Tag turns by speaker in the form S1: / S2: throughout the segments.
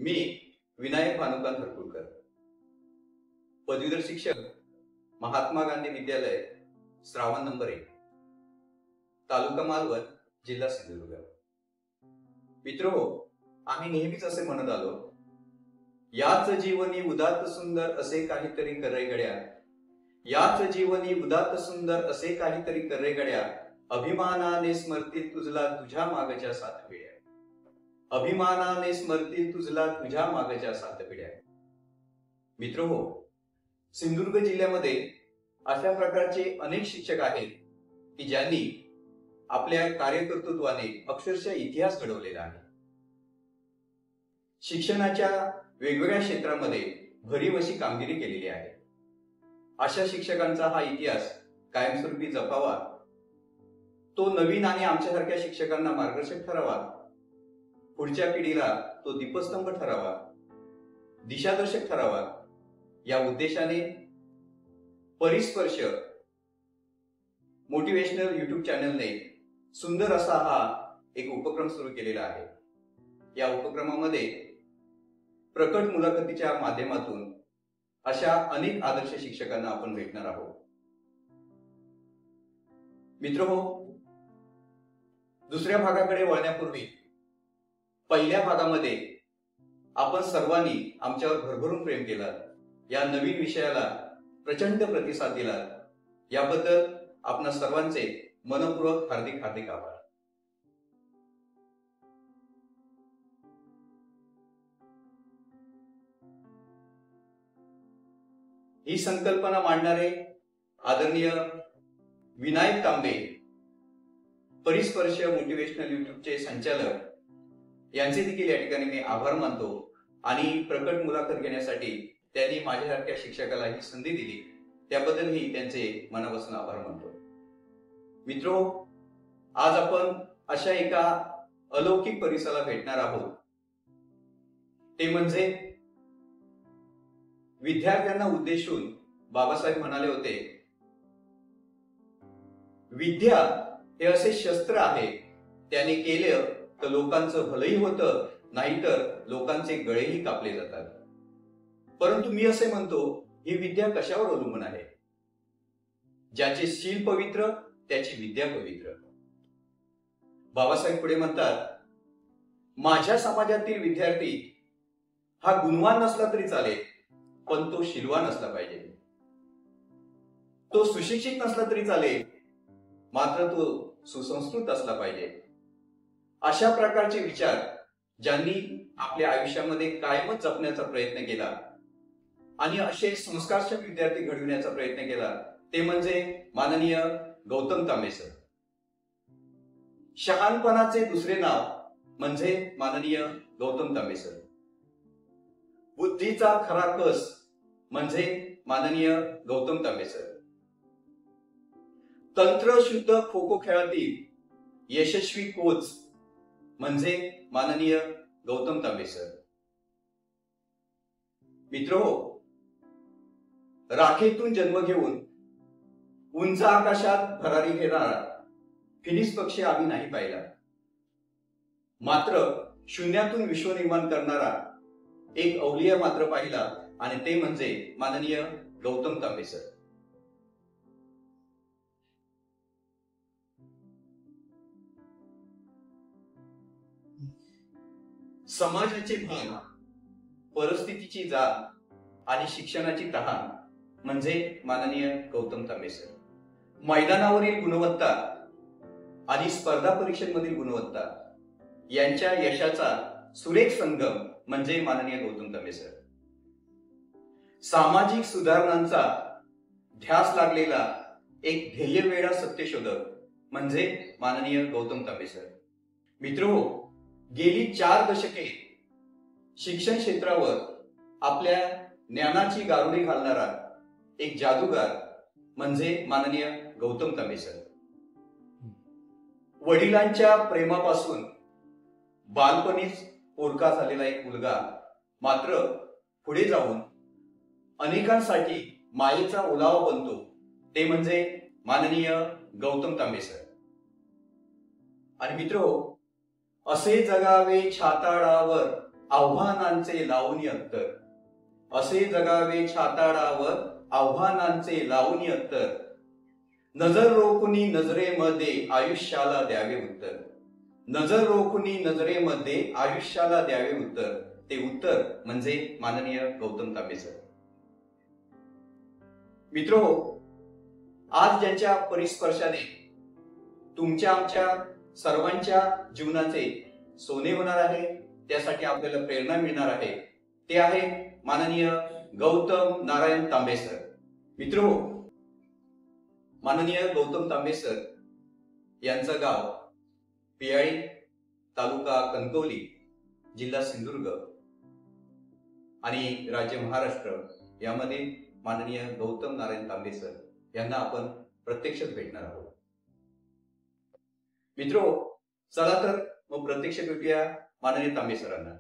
S1: मी विनायक भानुकांत हरकुळकर, पदवीधर शिक्षक, महात्मा गांधी विद्यालय, श्रावण नंबर 1, तालुका मालवण, जिल्हा सिंधुदुर्ग। मित्रहो, आम्ही नेहमीच असे म्हणत आलो, याच जीवनी उदात्त सुंदर असे काहीतरी करे गड्या, याच जीवनी उदात्त सुंदर असे काहीतरी करे गड्या, अभिमानाने स्मरतील तुझला तुझ्या मागच्या 7 पिढ्या, अभिमानाने स्मरतील तुझला तुझ्या मागच्या 7 पिढ्या। मित्रहो, सिंधुदुर्ग जिल्ह्यामध्ये अशा प्रकारचे अनेक शिक्षक आहेत की ज्यांनी आपल्या कार्यकर्तृत्वाने अक्षरशः इतिहास घडवलेला आहे। शिक्षणाच्या वेगवेगळ्या क्षेत्रामध्ये भरीव अशी कामगिरी केलेली आहे। अशा शिक्षकांचा हा इतिहास कायमस्वरूपी जपावा, तो नवीन आणि आमच्यासारख्या शिक्षकांना मार्गदर्शक ठरावा, पुढच्या पिढीला तो दीपस्तंभ ठरावा, दिशादर्शक ठरावा, या उद्देशाने परिस्पर्श मोटिवेशनल यूट्यूब चॅनलने सुंदर असा हा एक उपक्रम सुरू केलेला आहे। या उपक्रमामध्ये प्रकट मुलाखतीच्या माध्यमातून अशा अनेक आदर्श शिक्षकांना आपण भेटणार आहोत। मित्रहो, दुसऱ्या भागाकडे वळण्यापूर्वी पहिल्या भागामध्ये आपण सर्वांनी आमच्यावर भरभरून प्रेम केलं, या नवीन विषयाला प्रचंड प्रतिसाद दिला, याबद्दल आपणा सर्वांचे मनपूर्वक हार्दिक हार्दिक आभार। ही संकल्पना मांडणारे आदरणीय विनायक तांबे, परिस्पर्श मोटिवेशनल यूट्यूबचे संचालक, यांचे देखील या ठिकाणी मी आभार मानतो आणि प्रकट मुलाखत घेण्यासाठी त्यांनी माझ्यासारख्या शिक्षकाला ही संधी दिली, त्याबद्दलही त्यांचे मनापासून आभार मानतो। मित्रो, आज आपण अशा एका अलौकिक परिसराला भेटणार आहोत, ते म्हणजे विद्यार्थ्यांना उद्देशून बाबासाहेब म्हणाले होते, विद्या हे असे शस्त्र आहे, त्याने केलं तर लोकांचं भलंही होतं, नाहीतर लोकांचे गळेही कापले जातात। परंतु मी असे म्हणतो, ही विद्या कशावर अवलंबून आहे? ज्याचे शील पवित्र त्याची विद्या पवित्र। बाबासाहेब पुढे म्हणतात, माझ्या समाजातील विद्यार्थी हा गुणवान नसला तरी चालेल, पण तो शीलवान असला पाहिजे। तो सुशिक्षित नसला तरी चालेल, मात्र तो सुसंस्कृत असला पाहिजे। अशा प्रकारचे विचार ज्यांनी आपल्या आयुष्यामध्ये कायमच जपण्याचा प्रयत्न केला आणि असे संस्कारक्षम विद्यार्थी घडविण्याचा प्रयत्न केला, ते म्हणजे माननीय गौतम तांबे सर। शहाणपणाचे दुसरे नाव म्हणजे माननीय गौतम तांबे सर। बुद्धीचा खरा कस म्हणजे माननीय गौतम तांबे सर। तंत्रशुद्ध खो खो खेळातील यशस्वी कोच म्हणजे माननीय गौतम तांबे सर। मित्रहो, राखेतून जन्म घेऊन उंच आकाशात भरारी घेणारा फिनिक्स पक्षी आम्ही नाही पाहिला, मात्र शून्यातून विश्व निर्माण करणारा एक अवलिया मात्र पाहिला, आणि ते म्हणजे माननीय गौतम तांबे सर। समाजाचे भान, परिस्थितीची जाण आणि शिक्षणाची तहान म्हणजे माननीय गौतम तांबे सर। मैदानावरील गुणवत्ता आणि स्पर्धा परीक्षांमधील गुणवत्ता यांच्या यशाचा सुरेख संगम म्हणजे माननीय गौतम तांबे सर। सामाजिक सुधारणांचा ध्यास लागलेला एक ध्येयवेडा सत्यशोधक म्हणजे माननीय गौतम तांबे सर। मित्रहो, गेली 4 दशके शिक्षण क्षेत्रावर आपल्या ज्ञानाची गारुडी घालणारा एक जादूगार म्हणजे माननीय गौतम तांबे सर। वडिलांच्या प्रेमापासून बालपणीच पोरका झालेला एक मुलगा मात्र पुढे जाऊन अनेकांसाठी मायेचा ओलावा बनतो, ते म्हणजे माननीय गौतम तांबे सर। आणि मित्रहो, असे जगावे छाताडावर आव्हानांचे लावणी अंतर, असे जगावे छाताडावर आव्हानांचे लावणी अंतर, नजर रोखुनी नजरेमध्ये आयुष्याला द्यावे उत्तर, नजर रोखुनी नजरेमध्ये आयुष्याला द्यावे उत्तर. ते उत्तर म्हणजे माननीय गौतम तांबे सर. मित्रो, आज ज्यांच्या परिस्पर्शाने तुमच्या आमच्या सर्वांच्या जीवनाचे सोने होणार आहे, त्यासाठी आपल्याला प्रेरणा मिळणार आहे, ते आहे माननीय गौतम नारायण तांबे सर. मित्रो, माननीय गौतम तांबे सर यांचं गाव पियाळी, तालुका कणकवली, जिल्हा सिंधुदुर्ग आणि राज्य महाराष्ट्र यामध्ये माननीय गौतम नारायण तांबे सर यांना आपण प्रत्यक्षच भेटणार आहोत. मित्रो, चला तर मग प्रत्यक्ष भेटूया माननीय तांबे सरांना.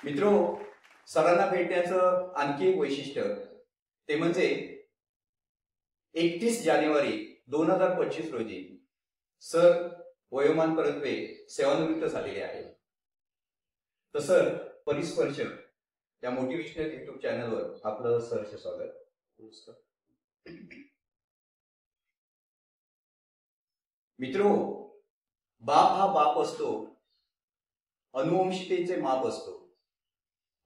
S1: मित्रो, सरांना भेटण्याचं आणखी एक वैशिष्ट्य ते म्हणजे 31 जानेवारी 2025 रोजी सर वयोमान परत्वे सेवानिवृत्त झालेले आहेत. तर सर, परिस्पर्श या मोटिवेशनल युट्यूब चॅनलवर आपलं सहर्ष स्वागत. मित्रो, बाप हा बाप असतो, अनुवंशितेचे माप असतो.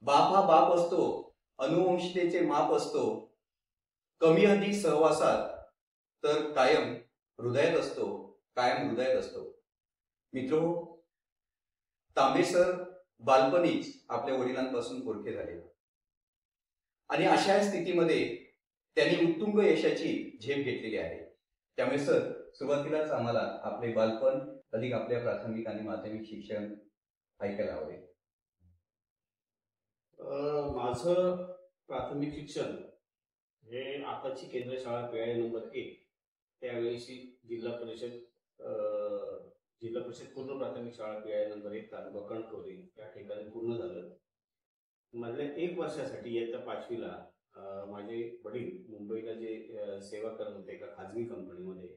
S1: बाप हा बाप असतो, अनुवंशितेचे माप असतो. कमी अधिक सहवासात तर कायम हृदयात असतो, कायम हृदयात असतो. मित्रो, तांबे सर बालपणीच आपल्या वडिलांपासून पोरके झाले आणि अशा स्थितीमध्ये त्यांनी उत्तुंग यशाची झेप घेतलेली आहे. त्यामुळे सर, सुरुवातीलाच आम्हाला आपले बालपण अधिक आपल्या प्राथमिक आणि माध्यमिक शिक्षण ऐकायला आवडेल.
S2: माझं प्राथमिक शिक्षण हे आताची केंद्र शाळा पियाळे नंबर 1 त्यावेळेची जिल्हा परिषद पूर्ण प्राथमिक शाळा पियाळे नंबर 1 तालुका कणकवली या ठिकाणी पूर्ण झालं. मधल्या 1 वर्षासाठी इयत्ता 5वीला माझे वडील मुंबईला जे सेवा करत होते एका खाजगी कंपनीमध्ये,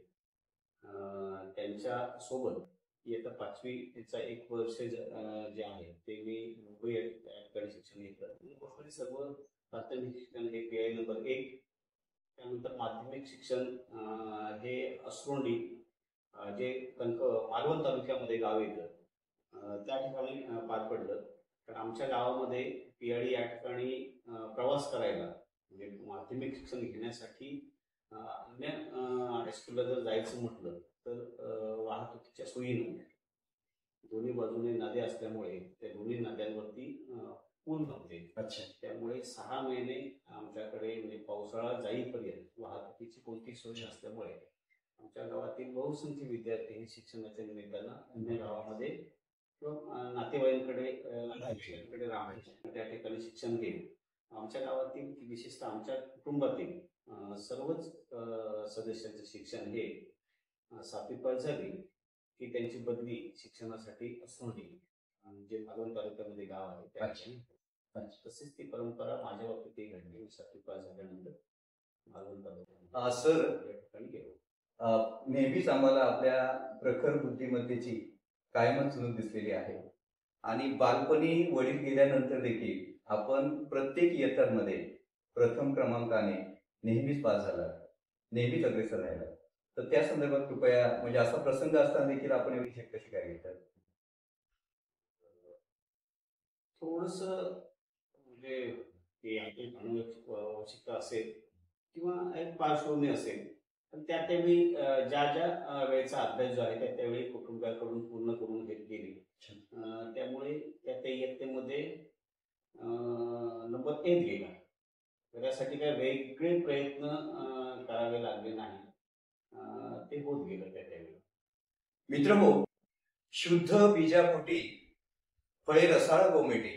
S2: त्यांच्या सोबत इयत्ता 5वीचा 1 वर्ष जे आहे ते मी मुंबई या ठिकाणी शिक्षण घेतलं. सर्व प्राथमिक शिक्षण हे पियाळे नंबर 1, त्यानंतर माध्यमिक शिक्षण हे असरोंडी जे मालवण तालुक्यामध्ये गाव येतं त्या ठिकाणी पार पडलं. तर आमच्या गावामध्ये पियाळी या ठिकाणी प्रवास करायला म्हणजे माध्यमिक शिक्षण घेण्यासाठी अन्य हायस्कूलला जर जायचं म्हटलं तर वाहतुकीच्या सोयी नव्हत्या. दोन्ही बाजूने नद्या असल्यामुळे त्या दोन्ही नद्यांवरती पूल नव्हते. त्यामुळे 6 महिने आमच्याकडे म्हणजे पावसाळा जाईपर्यंत वाहतुकीची कोणती सोय नसल्यामुळे आमच्या गावातील बहुसंख्य विद्यार्थी हे शिक्षणाच्या निमित्तानं अन्य गावामध्ये किंवा नातेवाईकांकडे राहायचे, त्या ठिकाणी शिक्षण घेईल. आमच्या गावातील विशेषतः आमच्या कुटुंबातील सर्वच सदस्यांचे शिक्षण हे 7वी पास झाली की त्यांची बदली शिक्षणासाठी असरोंडी जे मालवण तालुक्यामध्ये गाव आहे त्या ठिकाणी. तसेच ती परंपरा माझ्या बाबतीतही घडली. 7वी पास झाल्यानंतर मालवण तालुक्यामध्ये
S1: सर
S2: त्या ठिकाणी गेलो.
S1: नेहमीच आम्हाला आपल्या प्रखर बुद्धिमत्तेची कायमच चुणूक दिसलेली आहे आणि बालपणी वडील गेल्यानंतर देखील आपण प्रत्येक इयत्तांमध्ये प्रथम क्रमांकाने नेहमीच पास झाला, नेहमीच अग्रेसर राहिला. तर त्या संदर्भात कृपया, म्हणजे असा प्रसंग असताना देखील आपण एवढी झेप कशी काय घेतात?
S2: थोडस म्हणजे आपली आवश्यकता असेल किंवा एक पार्श्वभूमी असेल, पण त्यावेळी ज्या वेळेचा अभ्यास जो आहे त्या त्यावेळी कुटुंबाकडून पूर्ण करून गेली. त्यामुळे त्या इयत्तेमध्ये नंबर 1 गेला. त्यासाठी काही वेगळे प्रयत्न करावे लागले नाही, ते होत गेलं त्या त्यावेळी.
S1: मित्रहो, शुद्ध बीजापोटी फळे रसाळ गोमेटी,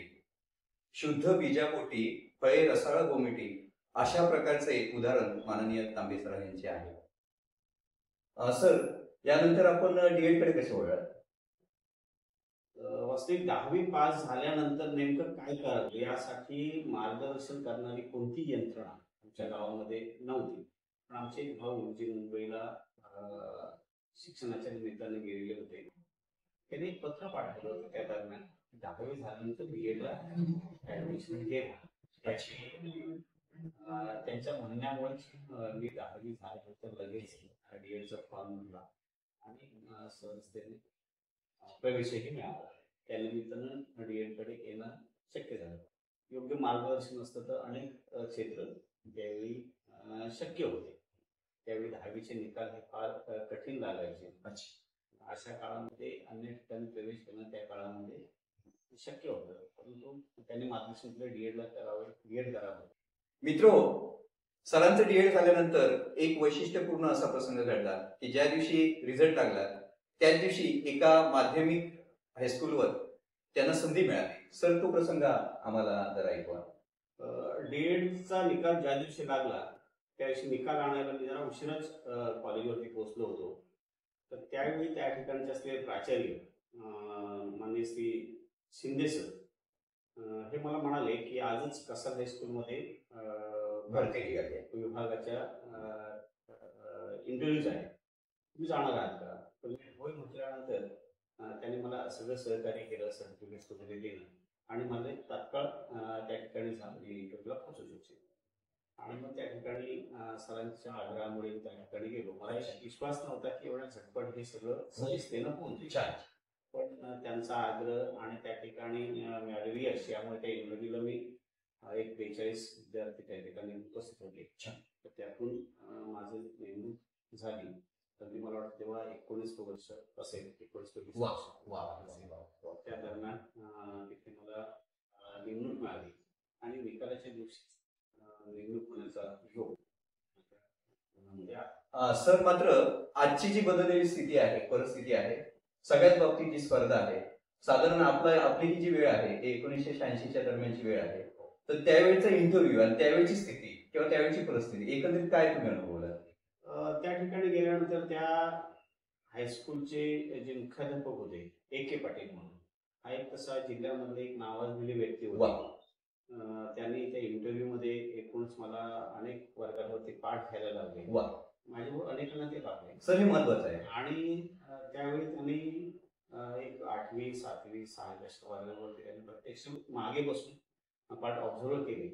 S1: शुद्ध बीजापोटी फळे रसाळ गोमेटी, अशा प्रकारचे उदाहरण माननीय तांबे सर यांचे आहे. सर, यानंतर आपण डीएड कडे कसे वळलात?
S2: वास्तविक 10वी पास झाल्यानंतर नेमकं काय करावं यासाठी मार्गदर्शन करणारी कोणती यंत्रणा आमच्या गावामध्ये नव्हती. पण आमचे एक भाऊ जे मुंबईला शिक्षणाच्या निमित्ताने गेलेले होते, त्यांनी एक पत्र पाठवलं होतं त्या दरम्यान. 10वी झाल्यानंतर बीएडला ऍडमिशन घे. त्यांच्या म्हणण्यामुळेच मी 10वी झाल्यानंतर लगेच डीएडचा फॉर्म भरला आणि सहजतेने प्रवेशही मिळाला. त्यानिमित्तानं डीएड कडे येणं शक्य झालं. योग्य मार्गदर्शन असतं तर अनेक क्षेत्र त्यावेळी शक्य होते. त्यावेळी 10वीचे निकाल हे फार कठीण लागायचे. अशा काळामध्ये अन्य ठिकाणी प्रवेश करणं त्या काळामध्ये शक्य होतं, परंतु त्यांनी मार्गदर्शन केलं डीएडला करावं, डीएड करावं.
S1: मित्रो, सरांचं डीएड झाल्यानंतर एक वैशिष्ट्यपूर्ण असा प्रसंग घडला की ज्या दिवशी रिझल्ट लागला त्याच दिवशी एका माध्यमिक हायस्कूलवर त्यांना संधी मिळाली. सर, तो प्रसंग आम्हाला जरा ऐकवा.
S2: डीएडचा निकाल ज्या दिवशी लागला त्या दिवशी निकाल आणायला मी जरा उशिराच कॉलेजवरती पोहोचलो होतो. तर त्यावेळी त्या ठिकाणचे असलेले प्राचार्य माननीय श्री शिंदे सर हे मला म्हणाले की आजच कसाल हायस्कूलमध्ये
S1: भरती निघाली,
S2: विभागाच्या इंटरव्ह्यूज आहे, तुम्ही जाणार आहात का? तर मी होय म्हटल्यानंतर त्यांनी मला सगळं सहकार्य केलं, सर्टिफिकेट्स वगैरे दिलं आणि मला तात्काळ त्या ठिकाणी इंटरव्ह्यूला पोहोचू शकते. आणि मग त्या ठिकाणी सरांच्या आग्रहामुळे त्या ठिकाणी गेलो. मला विश्वास नव्हता की एवढ्या झटपट हे सगळं सहजतेनं पोहोचेल, पण त्यांचा आग्रह आणि त्या ठिकाणी मिळालेली यश यामुळे त्या इंटरव्ह्यूला मी एक 42 विद्यार्थी त्या ठिकाणी उपस्थित होते. तर त्यातून माझी नेमणूक झाली. तर ती मला वाटतं तेव्हा 19 वर्ष असेल, 19-20 वर्ष. त्या दरम्यान तिथे मला नेमणूक मिळाली आणि निकालाच्या दिवशी नेमणूक होण्याचा योग.
S1: सर, मात्र आजची जी बदललेली स्थिती आहे, परिस्थिती आहे, सगळ्याच बाबतीत जी स्पर्धा आहे, साधारण आपली ही जी वेळ आहे ते 1986च्या दरम्यानची वेळ आहे. तर त्यावेळेचा इंटरव्ह्यू आणि त्यावेळेची स्थिती किंवा त्यावेळेची परिस्थिती एकंदरीत काय तुम्ही अनुभवलं?
S2: त्या ठिकाणी गेल्यानंतर त्या हायस्कूलचे जे मुख्याध्यापक होते A.K. पाटील म्हणून, हा एक तसा जिल्ह्यामधले एक नावाजलेली व्यक्ती होती. त्यांनी त्या इंटरव्ह्यू मध्ये एकूणच मला अनेक वर्गावरती पाठ घ्यायला लागले. माझ्यावर अनेकांना ते लागले.
S1: सर, हे महत्वाचं आहे.
S2: आणि त्यावेळी त्यांनी एक 8वी 7वी 6वी अशा वर्गावरती त्यांनी प्रत्यक्ष मागे बसून पाठ ऑब्झर्व केले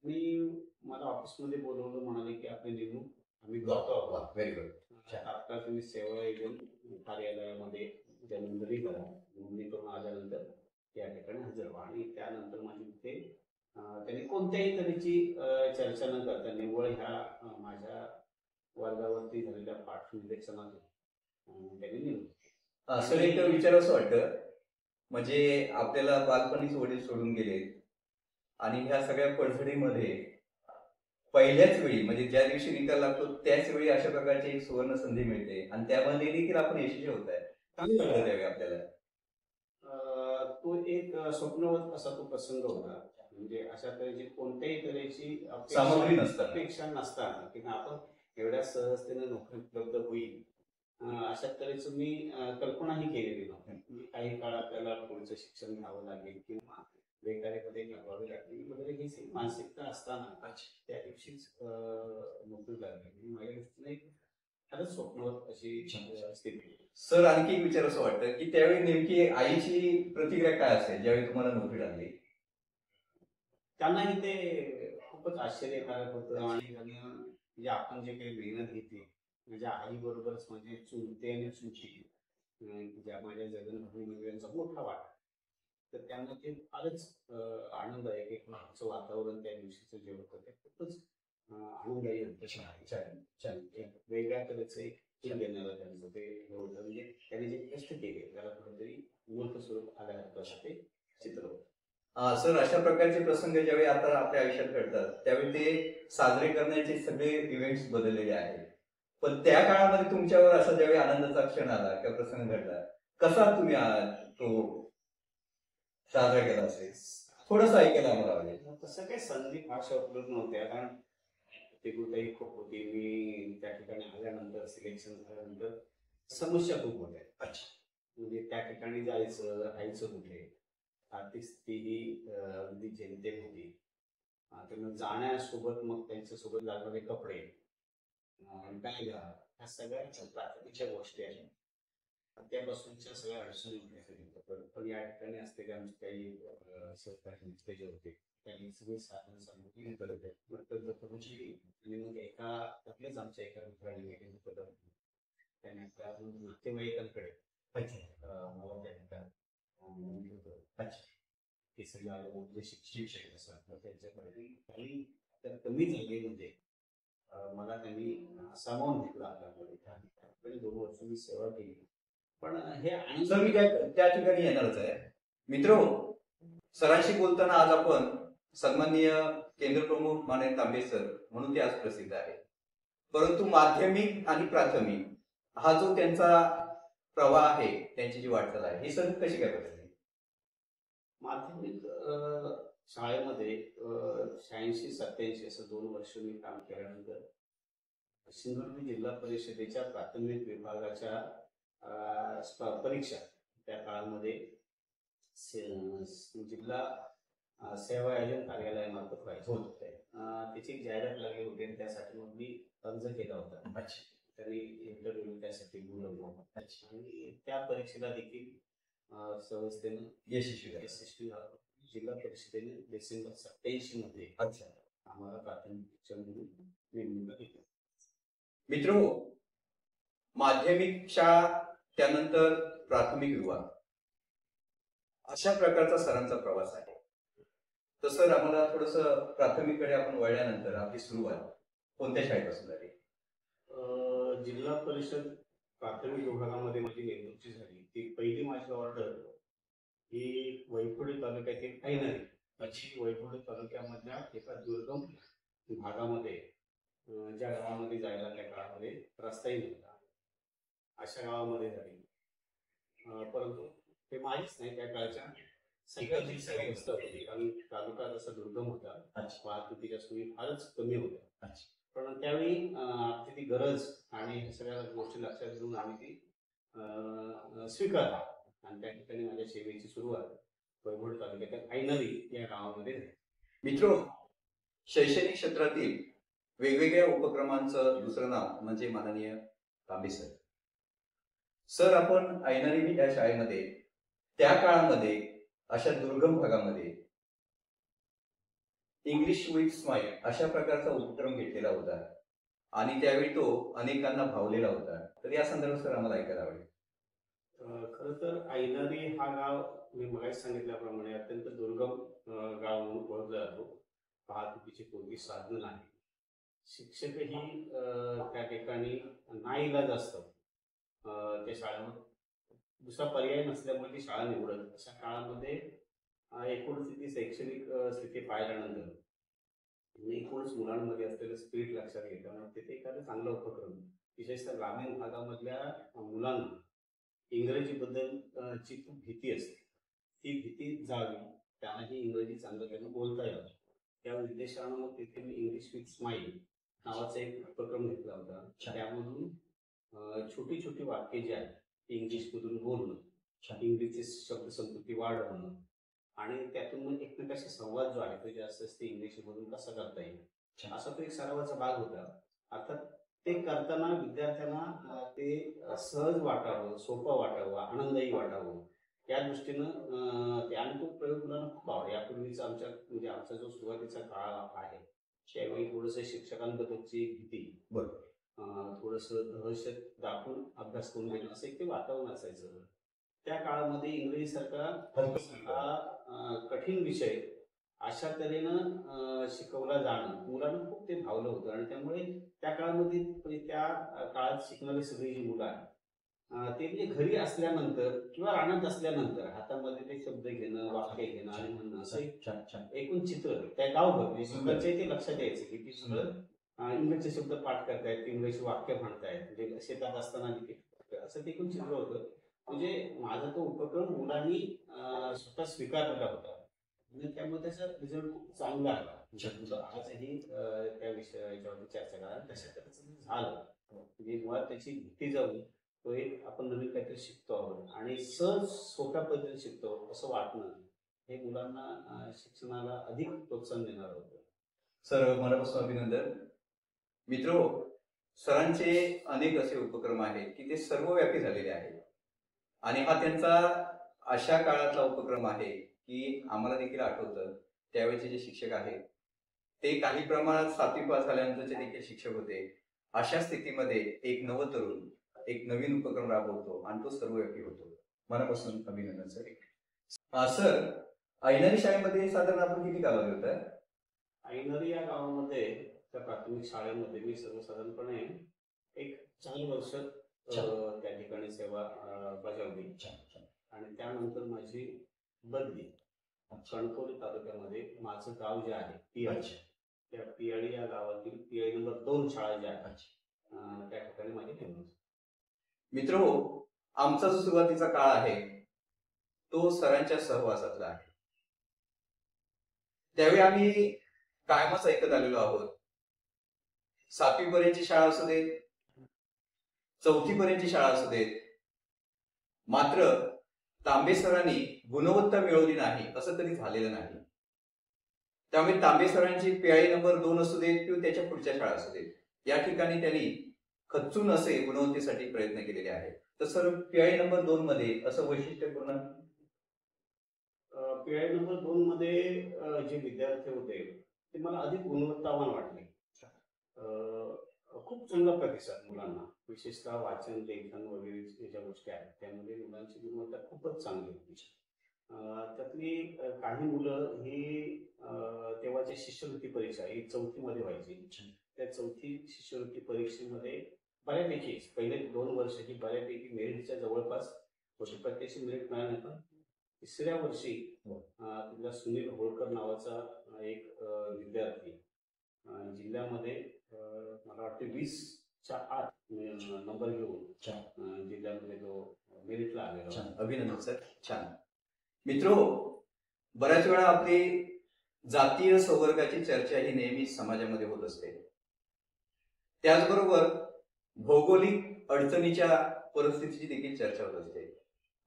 S2: आणि मला ऑफिसमध्ये बोलवलं, म्हणाले की आपली नेमणूक आम्ही करतो आहोत.
S1: Very good.
S2: तात्काळ तुम्ही सेवा एजंट कार्यालयामध्ये नोंदणी करा. नोंदणी करून आल्यानंतर त्या ठिकाणी हजर व्हा. आणि त्यानंतर माझी तिथे त्यांनी कोणत्याही तऱ्हेची चर्चा न करता निव्वळ ह्या माझ्या वर्गावरती झालेल्या पाठ निरीक्षणातून त्यांनी नेमलं.
S1: सर, एक विचार असं वाटतं, म्हणजे आपल्याला बालपणीच वडील सोडून गेले आणि ह्या सगळ्या पडझडीमध्ये पहिल्याच वेळी म्हणजे ज्या दिवशी निकाल लागतो त्याच वेळी अशा प्रकारची एक सुवर्ण संधी मिळते आणि त्यामध्ये देखील आपण यशस्वी होत आहे. त्यावेळी आपल्याला
S2: तो एक स्वप्नवत असा तो प्रसंग होता. म्हणजे अशा तऱ्हेची कोणत्याही तऱ्हेची
S1: सामग्री
S2: अपेक्षा नसताना किंवा आपण एवढ्या सहजतेने नोकरी उपलब्ध होईल अशा तऱ्हेचं मी कल्पनाही केलेली नव्हती. काही काळ आपल्याला पुढचं शिक्षण घ्यावं लागेल किंवा बेकारीमध्ये घालवावी लागेल वगैरे ही मानसिकता असताना त्या दिवशीच नोकरी लागली. माझ्या दृष्टीने खरंच स्वप्नवत अशी स्थिती.
S1: सर, आणखी एक विचार असं वाटतं की त्यावेळी नेमकी आईची प्रतिक्रिया काय असेल ज्यावेळी तुम्हाला नोकरी लागली?
S2: त्यांनाही ते खूपच आश्चर्यकारक होतं आणि म्हणजे आपण जे काही मेहनत घेतली माझ्या आई बरोबरच म्हणजे चुलते आणि चुलती ज्या माझ्या जगनभूमीचा मोठा वाटा, तर त्यांना ते फारच आनंददायक एक वातावरण त्या दिवशीचं जे होतं ते खूपच आनंददायी होतं. वेगळ्या तऱ्हेचं एक देणारं त्यांचं ते होतं. म्हणजे त्यांनी जे कष्ट केले त्याला कुठेतरी मूर्त स्वरूप आल्यासारखं असं ते चित्र होतं.
S1: सर, अशा प्रकारचे प्रसंग ज्यावेळी आता आपल्या आयुष्यात घडतात त्यावेळी ते साजरे करण्याचे सगळे इव्हेंट्स बदललेले आहेत. पण त्या काळामध्ये तुमच्यावर असा ज्यावेळी आनंदाचा क्षण आला किंवा प्रसंग घडला, कसा तुम्ही तो साजरा केला असेल थोडंसं ऐकायला आम्हाला आवडेल.
S2: तसं काही संधी भाषा उपलब्ध नव्हत्या, कारण प्रतिकूलताही खूप होती. मी त्या ठिकाणी आल्यानंतर सिलेक्शन झाल्यानंतर समस्या खूप होत्या. म्हणजे त्या ठिकाणी जायचं राहायचं कुठे, आर्थिक स्थिती अगदी जेमतेम होती. त्यांना जाण्यासोबत मग त्यांच्यासोबत लागणारे कपडे बॅगा, ह्या सगळ्या प्राथमिकच्या गोष्टी आहेत. त्यापासूनच्या सगळ्या अडचणी होत्या. पण या ठिकाणी असते की आमचे काही सहकारी मित्र जे होते त्यांनी सगळी साधन सामुग्री करून आणि मग त्यातलेच आमच्या एका मित्राने मीटिंग केलं. त्यांनी त्या नातेवाईकांकडे मला त्या हे सगळं जे शिक्षक असतात त्यांच्याकडे काही त्या कमी जागेमध्ये मला त्यांनी सामावून घेतला आपल्याकडे. 2 वर्ष मी सेवा केली. पण हे
S1: सर मी त्या ठिकाणी येणारच आहे. मित्र, सरांशी बोलताना आज आपण सन्माननीय केंद्र प्रमुख माननीय तांबे सर म्हणून ते आज प्रसिद्ध आहे. परंतु माध्यमिक आणि प्राथमिक हा जो त्यांचा प्रवाह आहे, त्यांची जी वाटचाल आहे, ही सर कशी काय बदलली?
S2: माध्यमिक शाळेमध्ये 86-87 असं 2 वर्ष मी काम केल्यानंतर सिंधुदुर्ग जिल्हा परिषदेच्या प्राथमिक विभागाच्या परीक्षा त्या काळामध्ये जिल्हा सेवा आयोजन कार्यालयामार्फत व्हायचे होते. त्याची एक जाहिरात लागली होती आणि त्यासाठी मग मी अर्ज केला होता. त्यांनी इंटरव्ह्यू त्यासाठी बोलवलं आणि त्या परीक्षेला देखील संस्थेनं यशस्वी जिल्हा परिषदेने डिसेंबर 87 मध्ये आम्हाला प्राथमिक शिक्षण म्हणून नेमणूक केली.
S1: मित्र, माध्यमिक शाळा त्यानंतर प्राथमिक विभाग अशा प्रकारचा सरांचा प्रवास आहे. तर सर आम्हाला थोडस प्राथमिककडे आपण वळल्यानंतर आपली सुरुवात कोणत्या शाळेपासून झाली?
S2: जिल्हा परिषद प्राथमिक विभागामध्ये माझी नेमणूक झाली. ती पहिली माझी ऑर्डर ही वैफुडी तालुक्यातील ऐनरी अशी वैफुडी तालुक्यामधल्या एका दुर्गम भागामध्ये ज्या गावामध्ये जायला त्या काळामध्ये रस्ताही नव्हता अशा गावामध्ये झाली. परंतु ते माहीच नाही त्या काळच्या सगळ्यांची व्यवस्था होती. कारण तालुका जसा दुर्गम होता, वाहतुकीच्या सोयी फारच कमी होत्या. पण त्यावेळी आमची ती गरज आणि सगळ्या गोष्टी लक्षात घेऊन आम्ही ती स्वीकारली आणि त्या ठिकाणी माझ्या सेवेची सुरुवात वैभव तालुक्यातील ऐनरी या गावामध्ये झाली.
S1: मित्र, शैक्षणिक क्षेत्रातील वेगवेगळ्या उपक्रमांचं दुसरं नाव म्हणजे माननीय तांबे सर. सर आपण ऐनरी या शाळेमध्ये त्या काळामध्ये अशा दुर्गम भागामध्ये इंग्लिश विथ स्माईल अशा प्रकारचा उपक्रम घेतलेला होता आणि त्यावेळी तो अनेकांना भावलेला होता. तर या संदर्भात सर आम्हाला ऐकायला आवडेल.
S2: खरं तर ऐनरी हा गाव मी मगाशी सांगितल्याप्रमाणे अत्यंत दुर्गम गाव म्हणून ओळखला जातो. वाहतुकीची कोणती साधनं नाही, शिक्षकही त्या ठिकाणी नाईलाज असतात. त्या शाळेमध्ये दुसरा पर्याय नसल्यामुळे ती शाळा निवडत. अशा काळामध्ये एकूण स्थिती शैक्षणिक स्थिती पाहिल्यानंतर एकूणच मुलांमध्ये असलेलं स्पिरिट लक्षात घेताना तिथे एखादा चांगला उपक्रम विशेषतः ग्रामीण भागामधल्या मुलांना इंग्रजीबद्दलची खूप भीती असते, ती भीती जावी, त्यांनाही इंग्रजी चांगलं त्यांना बोलता यावं, त्या उद्देशानं मग तिथे मी इंग्लिश विथ स्माईल नावाचा एक उपक्रम घेतला होता. त्यामधून छोटी छोटी वाक्य जी आहेत इंग्लिशमधून बोलणं, इंग्लिशची शब्दसंपत्ती वाढवणं आणि त्यातून मग एकमेकाशी संवाद जो आहे तो जास्त असते इंग्लिशमधून कसा करता येईल असा तो एक सरावाचा भाग होता. अर्थात ते करताना विद्यार्थ्यांना ते सहज वाटावं, सोपं वाटावं, आनंदही वाटावं या दृष्टीनं आणि तो प्रयोग मुलांना खूप आवडला. यापूर्वीचा आमचा जो सुरुवातीचा काळ आहे त्यावेळी थोडंसं शिक्षकांबद्दलची भीती, थोडंसं दहशत दाखवून अभ्यास करून घेणं असं एक ते वातावरण असायचं. त्या काळामध्ये इंग्रजीसारखा कठीण विषय अशा तऱ्हेनं शिकवला जाणं मुलांना खूप ते भावलं होतं आणि त्यामुळे त्या काळामध्ये त्या काळात शिकणारी सगळी जी मुलं आहेत ते म्हणजे घरी असल्यानंतर किंवा रानात असल्यानंतर हातामध्ये ते शब्द घेणं, वाक्य घेणं आणि म्हणणं असं एकूण चित्र त्या गावभर म्हणजे ते लक्षात यायचं की ती सगळं इंग्रजी शब्द पाठ करतायत, इंग्रजी वाक्य म्हणतायत, म्हणजे शेतात असताना असं ते एकूण चित्र होतं. म्हणजे माझा तो उपक्रम मुलांनी स्वतः स्वीकारलेला होता आणि त्यामुळे त्याचा रिझल्ट खूप चांगला आला. आजही त्या विषयाच्यावरती चर्चा करा तशा त्याचं झालं म्हणजे मुळात त्याची भीती जाऊन तो एक आपण नवीन काहीतरी शिकतो आहोत आणि सहज सोप्या पद्धतीने शिकतो असं वाटणं हे मुलांना शिक्षणाला अधिक प्रोत्साहन देणार होतं.
S1: सर मनापासून अभिनंदन. मित्रो, सरांचे अनेक असे उपक्रम आहेत की ते सर्वव्यापी झालेले आहेत आणि हा त्यांचा अशा काळातला उपक्रम आहे की आम्हाला देखील आठवतं त्यावेळेचे जे शिक्षक आहेत ते काही प्रमाणात 7वी पास झाल्यानंतरचे देखील शिक्षक होते. अशा स्थितीमध्ये एक नवतरुण एक नवीन उपक्रम राबवतो आणि तो सर्वव्यापी होतो. मनापासून अभिनंदन सर. सर, ऐनरी शाळेमध्ये साधारण आपण किती कालावधी होता?
S2: ऐनरी या गावामध्ये त्या प्राथमिक शाळेमध्ये मी सर्वसाधारणपणे एक 4 वर्ष त्या ठिकाणी सेवा बजावली आणि त्यानंतर माझी बदली कणकवली तालुक्यामध्ये माझं गाव जे आहे पियाळी, त्या पियाळी या गावातील पियाळी नंबर 2 शाळा ज्या आहेत त्या ठिकाणी माझी नेमणूक.
S1: मित्रहो, आमचा जो सुरुवातीचा काळ आहे तो सरांच्या सहवासातला आहे. त्यावेळी आम्ही कायमच ऐकत आलेलो आहोत. 7वी पर्यंतची शाळा असू देत, 4थी पर्यंतची शाळा असू देत, मात्र तांबे सरांनी गुणवत्ता मिळवली नाही असं कधी झालेलं नाही. त्यामुळे तांबे सरांची पियाळी नंबर 2 असू देत किंवा त्याच्या पुढच्या शाळा असू देत, या ठिकाणी त्यांनी खचून असे गुणवत्तेसाठी प्रयत्न केलेले आहेत. तर सर, पियाळी नंबर 2 मध्ये असं वैशिष्ट्यपूर्ण
S2: पियाळी नंबर 2 मध्ये जे विद्यार्थी होते ते मला अधिक गुणवत्तावान वाटले. खूप चांगला प्रतिसाद मुलांना, विशेषतः वाचन, लेखन वगैरे ज्या गोष्टी आहेत त्यामध्ये मुलांची गुणवत्ता खूपच चांगली होती. त्यातली काही मुलं ही तेव्हाची शिष्यवृत्ती परीक्षा ही 4थी मध्ये व्हायची. त्या 4थी शिष्यवृत्ती परीक्षेमध्ये बऱ्यापैकी पहिले 2 वर्ष ही बऱ्यापैकी मेरिटच्या जवळपास प्रत्यक्ष मेरिट मिळालं नाही, पण 3ऱ्या वर्षी तिथला सुनील होळकर नावाचा एक विद्यार्थी जिल्ह्यामध्ये मला वाटते 20च्या आत नंबर घेऊन जिल्ह्यामध्ये तो मेरिटला आलेला.
S1: अभिनंदन सर, छान. मित्रो, बऱ्याच वेळा आपली जातीय संवर्गाची चर्चा ही नेहमी समाजामध्ये होत असते. त्याचबरोबर भौगोलिक अडचणीच्या परिस्थितीची देखील चर्चा होत असते.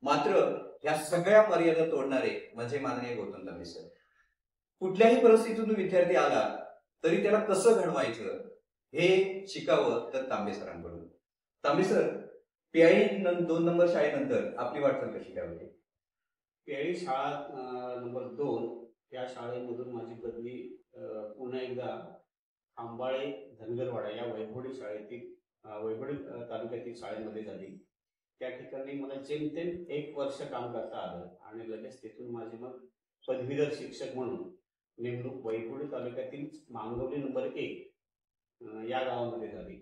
S1: मात्र ह्या सगळ्या मर्यादा तोडणारे म्हणजे माननीय गौतम तांबे सर. कुठल्याही परिस्थितीतून विद्यार्थी आला तरी त्याला कसं घडवायचं हे शिकावं तर तांबे सरांकडून. तांबे सर, पियाळी 2 नंबर शाळेनंतर आपली वाटचाल कशी काय होती?
S2: पियाळी शाळा नंबर 2 या शाळेमधून माझी बदली पुन्हा एकदा आंबाळे धनगरवाडा या वैभवडी शाळेतील वैभवडी तालुक्यातील शाळेमध्ये झाली. त्या ठिकाणी मला जेमतेम 1 वर्ष काम करता आलं आणि लगेच तिथून माझी मग पदवीधर शिक्षक म्हणून नेमणूक वैभवडी तालुक्यातील मांगवली नंबर 1 या गावामध्ये झाली.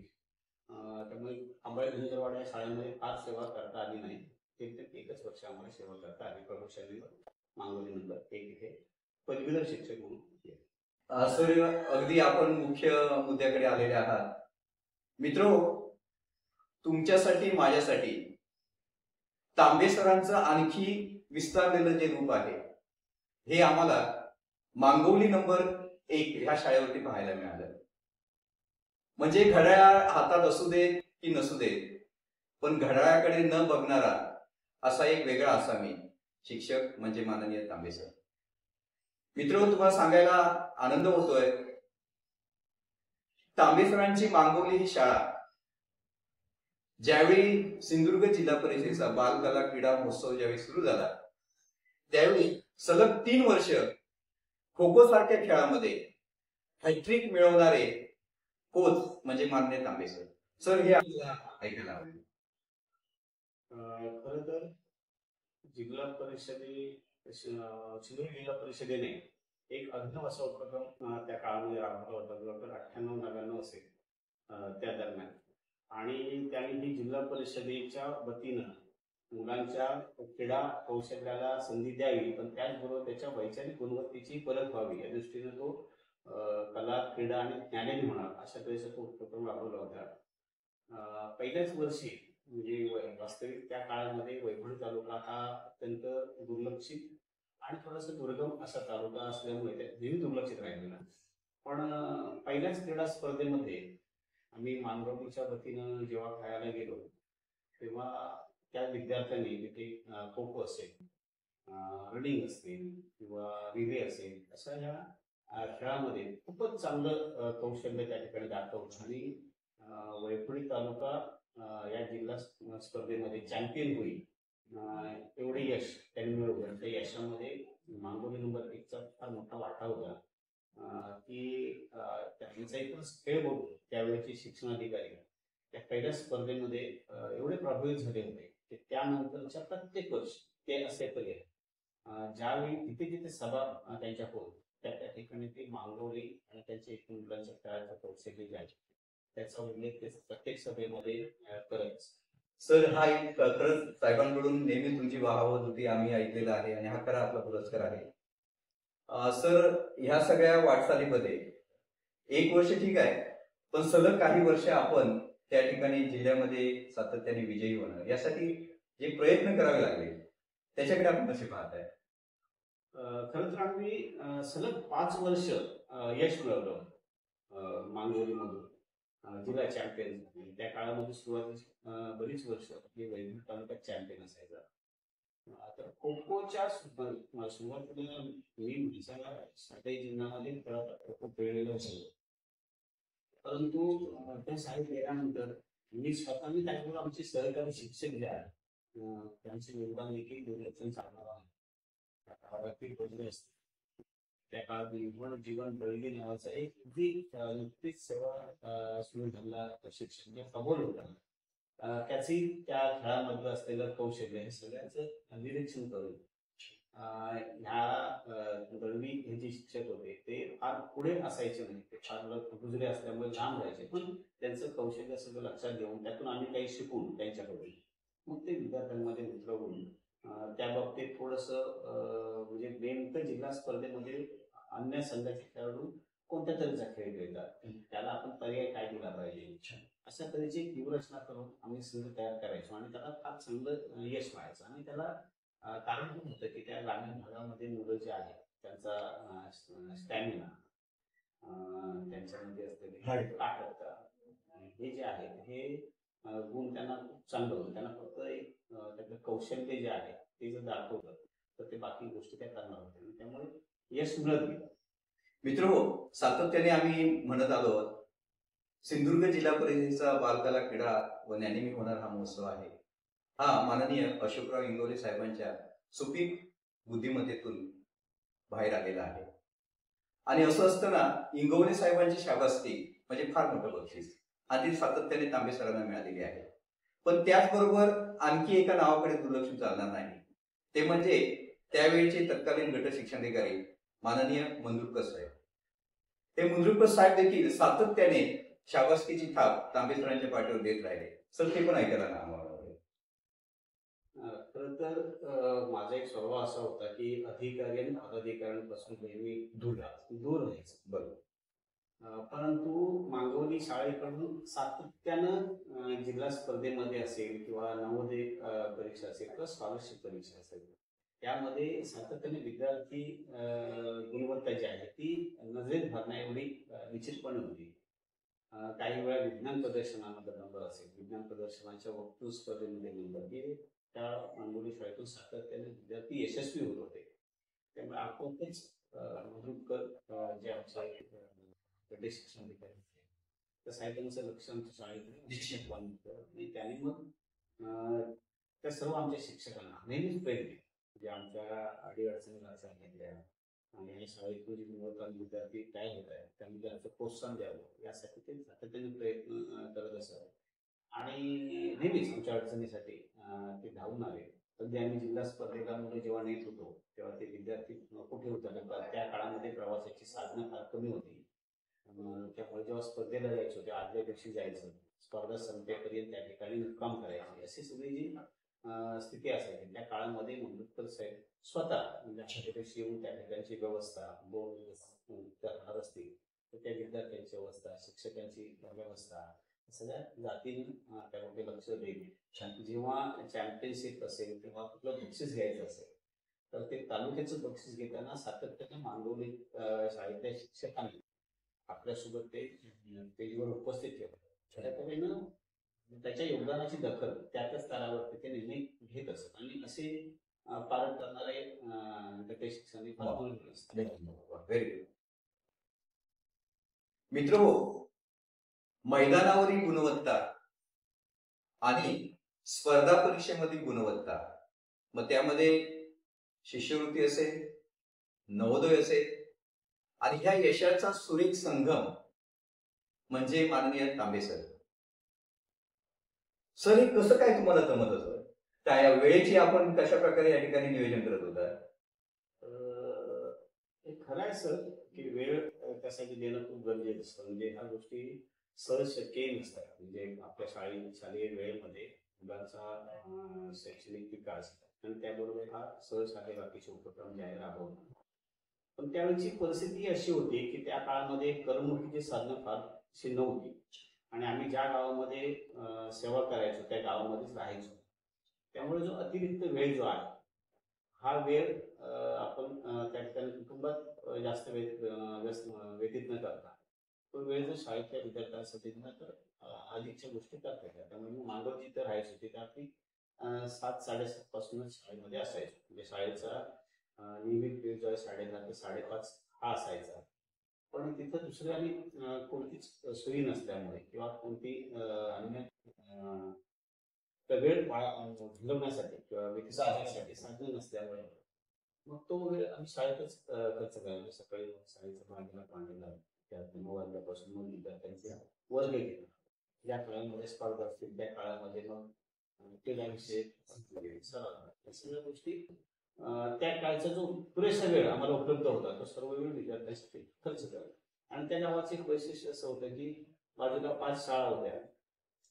S2: त्यामुळे आंबाळे धनगरवाडा या शाळेमध्ये फार सेवा करता आली नाही. जेमतेम 1च वर्ष आम्हाला सेवा करता आली. प्रभावशाली मांगवली नंबर 1 इथे पदवीधर शिक्षक म्हणून.
S1: सर, अगदी आपण मुख्य मुद्द्याकडे आलेले आहात. मित्रो, तुमच्यासाठी माझ्यासाठी तांबे सरांचं आणखी विस्तारलेलं जे रूप आहे हे आम्हाला मांगवली नंबर 1 ह्या शाळेवरती पाहायला मिळालं. म्हणजे घड्याळ हातात असू देत की नसू देत, पण घड्याळाकडे न बघणारा असा एक वेगळा आसामी शिक्षक म्हणजे माननीय तांबे सर. मित्र, तुम्हाला सांगायला आनंद होतोय, तांबे सरांची मांगवली ही शाळा ज्यावेळी सिंधुदुर्ग जिल्हा परिषदेचा बालकला क्रीडा महोत्सव ज्यावेळी सुरू झाला त्यावेळी सलग 3 वर्ष खो खो सारख्या खेळामध्ये हॅट्रिक मिळवणारे कोच म्हणजे माननीय तांबे सर. सर, हे आपल्याला ऐकायला आवडेल.
S2: खरं तर जिल्हा परिषदेने एक अभिनव असा उपक्रम त्या काळामध्ये राबवला होता. 98-99 असेल त्या दरम्यान. आणि त्यांनी ही जिल्हा परिषदेच्या वतीनं मुलांच्या क्रीडा कौशल्याला संधी द्यावी, पण त्याचबरोबर त्याच्या वैचारिक गुणवत्तेची परत व्हावी या दृष्टीनं तो कला, क्रीडा आणि ज्ञानेन होणार अशा तऱ्हेचा तो उपक्रम राबवला होता. पहिल्याच वर्षी म्हणजे वास्तविक त्या काळामध्ये वैभवडी तालुका हा अत्यंत दुर्लक्षित आणि थोडासा दुर्गम असा तालुका असल्यामुळे नेहमी दुर्लक्षित राहिलेला. पण पहिल्याच क्रीडा स्पर्धेमध्ये आम्ही मानगवलीच्या वतीनं जेव्हा खेळायला गेलो तेव्हा त्या विद्यार्थ्यांनी तिथे खो खो असेल, रनिंग असेल किंवा रिले असेल अशा ह्या खेळामध्ये खूपच चांगलं कौशल्य त्या ठिकाणी दाखवलं आणि वैपुरी तालुका या जिल्हा स्पर्धेमध्ये चॅम्पियन होईल एवढे यश त्यांनी मिळवलं. त्या यशामध्ये मांगोली नंबर 1चा फार मोठा वाटा होता. की त्यांचा एकूण खेळ बघून त्यावेळेचे शिक्षण अधिकारी त्या पहिल्या स्पर्धेमध्ये एवढे प्रभावित झाले होते की त्यानंतरच्या प्रत्येक वर्षी ते असे पर्याय ज्यावेळी तिथे जिथे सभा त्यांच्या होत त्या त्या ठिकाणी ते मागवली आणि त्यांच्या एकूण मुलांच्या खेळाचं कौशल्य जे आहे त्याचा उल्लेख ते प्रत्येक सभेमध्ये करत.
S1: सर, हा एक खरंच साहेबांकडून नेहमी तुमची वाहवाह होती, आम्ही ऐकलेला आहे आणि हा खरा आपला पुरस्कार आहे. सर, ह्या सगळ्या वाटचालीमध्ये एक वर्ष ठीक आहे, पण सलग काही वर्ष आपण त्या ठिकाणी जिल्ह्यामध्ये सातत्याने विजयी होणं यासाठी जे प्रयत्न करावे लागले त्याच्याकडे आपण कसे पाहताय?
S2: खरं तर आम्ही सलग 5 वर्ष यश मिळवलं मांगोलीमधून जिल्हा चॅम्पियन. त्या काळामध्ये सुरुवातीस बरीच वर्ष वैभव तालुका चॅम्पियन असायचा. तर खो खोच्या सुरुवातीला मी माझ्या साताई जिल्ह्यामध्ये खो खो खेळलेलो असायचो. परंतु त्या शाळेत गेल्यानंतर मी स्वतःने त्याच्यावर आमचे सहकारी शिक्षक जे आहेत त्यांचे योगदान देखील दुर्लक्षण चालणार आहे. त्या काळात निर्मळ जीवन बळगी नावाचा एक नुकतीच सेवा सुरू झालेला शिक्षक जे खगोल होता त्याची त्या खेळामधलं असलेलं कौशल्य हे सगळ्यांचं निरीक्षण करून ह्या दळवी हे जे शिक्षक होते ते फार पुढे असायचे नाही, ते फार गुजरे असल्यामुळे लांब राहायचे, पण त्यांचं कौशल्य सगळं लक्षात घेऊन त्यातून आम्ही काही शिकून त्यांच्याकडून मग ते विद्यार्थ्यांमध्ये उतरवून त्या बाबतीत थोडस म्हणजे नेमकं जिल्हा स्पर्धेमध्ये अन्य संघाचे खेळाडू कोणत्या तऱ्हेचा खेळ खेळतात त्याला आपण पर्याय काय दिला पाहिजे अशा तऱ्हेची व्यूहरचना करून आम्ही संघ तयार करायचो आणि त्याला फार चांगलं यश मिळायचं. आणि त्याला कारण पण होतं की त्या ग्रामीण भागामध्ये मुलं जे आहेत त्यांचा स्टॅमिना त्यांच्यामध्ये असलेले ताकद हे जे आहे हे गुण त्यांना खूप चांगलं होतं. त्यांना फक्त एक त्यातलं कौशल्य जे आहे ते जर दाखवलं तर ते बाकी गोष्टी त्या करणार होते. त्यामुळे यश मिळत गेलं.
S1: मित्र, सातत्याने आम्ही म्हणत आलो सिंधुदुर्ग जिल्हा परिषदेचा बालकला क्रीडा व ज्ञानेमी होणार हा महोत्सव आहे. हा माननीय अशोकराव इंगवले साहेबांच्या सुपीक बुद्धिमत्तेतून बाहेर आलेला आहे. आणि असं असताना इंगवले साहेबांची शाबासकी म्हणजे फार मोठं बक्षीस आणि ती सातत्याने तांबे सरांना मिळालेली आहे. पण त्याचबरोबर आणखी एका नावाकडे दुर्लक्ष चालणार नाही, ते म्हणजे त्यावेळीचे तत्कालीन गट शिक्षणाधिकारी माननीय मंजुरकर साहेब. हे मंजुरकर साहेब देखील सातत्याने शाबासकीची थाप तांबे सरांच्या पाठीवर देत राहिले. सर, ते पण ऐकायला ना आम्हाला.
S2: खरं तर माझा एक स्वभाव असा होता की अधिकारी आणि पदाधिकाऱ्यांपासून नेहमी दूर राहायचं. बरोबर. परंतु मागवली शाळेकडून सातत्यानं जिल्हा स्पर्धेमध्ये असेल किंवा नवोदय परीक्षा असेल किंवा स्कॉलरशिप परीक्षा असेल त्यामध्ये सातत्याने विद्यार्थी गुणवत्ता जी आहे ती नजरेत भरण्या एवढी निश्चितपणे होती. काही वेळा विज्ञान प्रदर्शनामध्ये नंबर असेल, विज्ञान प्रदर्शनाच्या वक्तृत्व स्पर्धेमध्ये नंबर हे त्या मांगोली शाळेतून सातत्याने विद्यार्थी यशस्वी होत होते. त्यामुळे आपणच मंजुरकर जे आमचे शिक्षण अधिकारी त्या साहेबांचं लक्ष आमच्या शाळेकडे आणि त्याने मग त्या सर्व आमच्या शिक्षकांना नेहमीच प्रेरित म्हणजे आमच्या अडीअडचणी लक्षात घेतल्या आणि शाळेतून जी गुणवत्ता विद्यार्थी काय होत आहे त्यांनी त्यांचं प्रोत्साहन द्यावं यासाठी ते सातत्याने प्रयत्न करत असतात. आणि नेहमीच आमच्या अडचणीसाठी ते धावून आले. सध्या आम्ही जिल्हा स्पर्धेला मुलं जेव्हा नेत होतो तेव्हा ते विद्यार्थी कुठे उतरले त्या काळामध्ये प्रवासाची साधनं फार कमी होती. त्यामुळे जेव्हा स्पर्धेला जायचो तेव्हा आदल्या दिवशी जायचं, स्पर्धा संपेपर्यंत त्या ठिकाणी मुक्काम करायचे, अशी सगळी जी स्थिती असायची. त्या काळामध्ये मंडुरकर साहेब स्वतः म्हणजे आमच्यापेक्षा येऊन त्या ठिकाणची व्यवस्था राहणार असतील तर त्या विद्यार्थ्यांची व्यवस्था, शिक्षकांची व्यवस्था सगळ्या जातीने त्यामध्ये लक्ष देईल. जेव्हा चॅम्पियनशिप असेल किंवा कुठलं बक्षीस घ्यायचं असेल तर ते तालुक्याचं बक्षीस घेताना सातत्याने मांडवली शाळेतल्या शिक्षकांनी आपल्यासोबत ते पेजवर उपस्थित ठेवलं. त्या पद्धतीनं त्याच्या योगदानाची दखल त्या त्या स्तरावरती ते नेहमी घेत असत आणि असे पालन करणारे गट शिक्षकांनी
S1: व्हेरी गुड. मित्र, मैदानावरील गुणवत्ता आणि स्पर्धा परीक्षेमधील गुणवत्ता, मग त्यामध्ये शिष्यवृत्ती असेल, नवोदय असेल, आणि ह्या यशाचा सुरेख संगम म्हणजे माननीय तांबे सर. सर, हे कसं काय तुम्हाला जमत होतं? त्या वेळेची आपण कशा प्रकारे या ठिकाणी नियोजन करत होता?
S2: हे खरं आहे सर की वेळ त्यासाठी देणं खूप गरजेचं असतं. म्हणजे ह्या गोष्टी सहज शक्यही नसतात. म्हणजे आपल्या शालेय वेळेमध्ये मुलांचा शैक्षणिक विकास आणि त्याबरोबर हा सहज आहे बाकीचे उपक्रम जे आहे राबवणं. पण त्यावेळेची परिस्थिती अशी होती की त्या काळामध्ये करमणुकीची साधनं फारशी नव्हती आणि आम्ही ज्या गावामध्ये सेवा करायचो त्या गावामध्येच राहायचो. त्यामुळे जो अतिरिक्त वेळ जो आहे हा वेळ आपण त्या ठिकाणी कुटुंबात जास्त व्यतीत न करता तो वेळ जर शाळेतल्या विद्यार्थ्यांसाठी दिला तर अधिकच्या गोष्टी करता येतात. त्यामुळे मी मागं जिथे राहायचो तिथे आपली 7-7:30 पासूनच शाळेमध्ये असायचो. म्हणजे शाळेचा नियमित वेळ जो आहे 10:30 ते 5:30 हा असायचा. पण तिथं दुसरी आणि कोणतीच सोयी नसल्यामुळे किंवा कोणती अन्य वेळ घालवण्यासाठी किंवा व्यतीत करण्यासाठी साधन नसल्यामुळे मग तो वेळ आम्ही शाळेतच खर्च करायचो. सकाळी शाळेचं मांडणं त्यात 9 वाजल्यापासून मग विद्यार्थ्यांचे वर्ग घेणं, ज्या काळामध्ये स्पर्धा असतील त्या काळामध्ये मग क्रीडा विषय सराव, या सगळ्या गोष्टी त्या काळचा जो पुरेसा वेळ आम्हाला उपलब्ध होता तो सर्व वेळ विद्यार्थ्यांसाठी खर्च करायचा. आणि त्या गावाचं एक वैशिष्ट्य असं होतं की बाजूला 5 शाळा होत्या.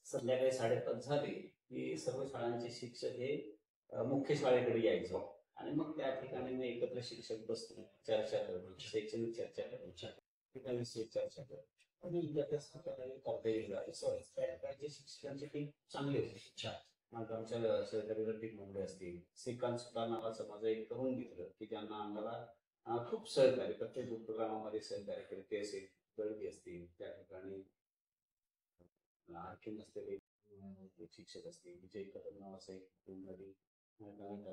S2: संध्याकाळी 5:30 झाली की सर्व शाळांचे शिक्षक हे मुख्य शाळेकडे यायचे आणि मग त्या ठिकाणी मग एकत्र शिक्षक बसणे, चर्चा करून, शैक्षणिक चर्चा करून, विषयी चर्चा करून आणि विद्यार्थ्यांचे शिक्षकांची टीम चांगली होती. मग आमच्या सहकारी टीम मुंबई असतील, श्रीकांत सुतार नावाचा माझा एक तरुण मित्र की ज्यांना आम्हाला खूप सहकार्य प्रत्येक उपक्रमामध्ये सहकार्य केले. ते असेल गळगी असतील, त्या ठिकाणी आणखी नसलेले शिक्षक असतील, विजय कदम नावाचा एक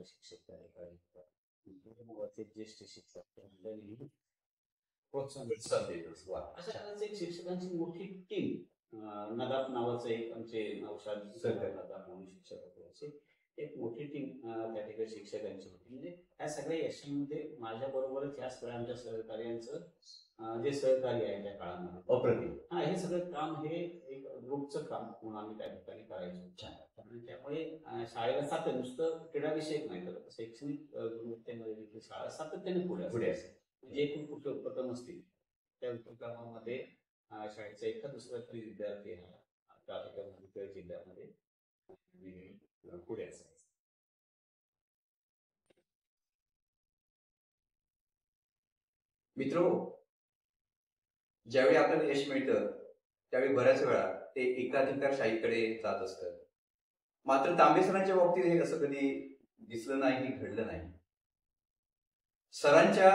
S2: शिक्षक त्या ठिकाणी ज्येष्ठ शिक्षक प्रोत्साहन अशा एक शिक्षकांची मोठी टीम. नदाफ नावाचं एक आमचे नौशाद नदाफ म्हणून शिक्षक होते, असे एक मोठी टीम त्या ठिकाणी शिक्षकांची होती. म्हणजे या सगळ्या यशामध्ये माझ्या बरोबरच या सगळ्या आमच्या सहकार्यांचं जे सहकार्य आहे त्या काळामध्ये
S1: अप्रतिम.
S2: हे सगळं काम हे एक ग्रुपचं काम म्हणून आम्ही त्या ठिकाणी करायचो. आणि त्यामुळे शाळेला सातत्य नुसतं क्रीडा विषयक नाही तर शैक्षणिक गुणवत्तेमध्ये देखील शाळा सातत्याने पुढे असेल. म्हणजे एकूण कुठले उपक्रम असतील त्या उपक्रमामध्ये शाळेचा एका दुसरा तरी विद्यार्थी हा तालुक्यामध्ये जिल्ह्यामध्ये पुढे असायचा.
S1: मित्र, ज्यावेळी आपल्याला यश मिळतं त्यावेळी बऱ्याच वेळा ते एकाधिकारशाहीकडे जात असतं. मात्र तांबे सरांच्या बाबतीत हे असं कधी दिसलं नाही, घडलं नाही. सरांच्या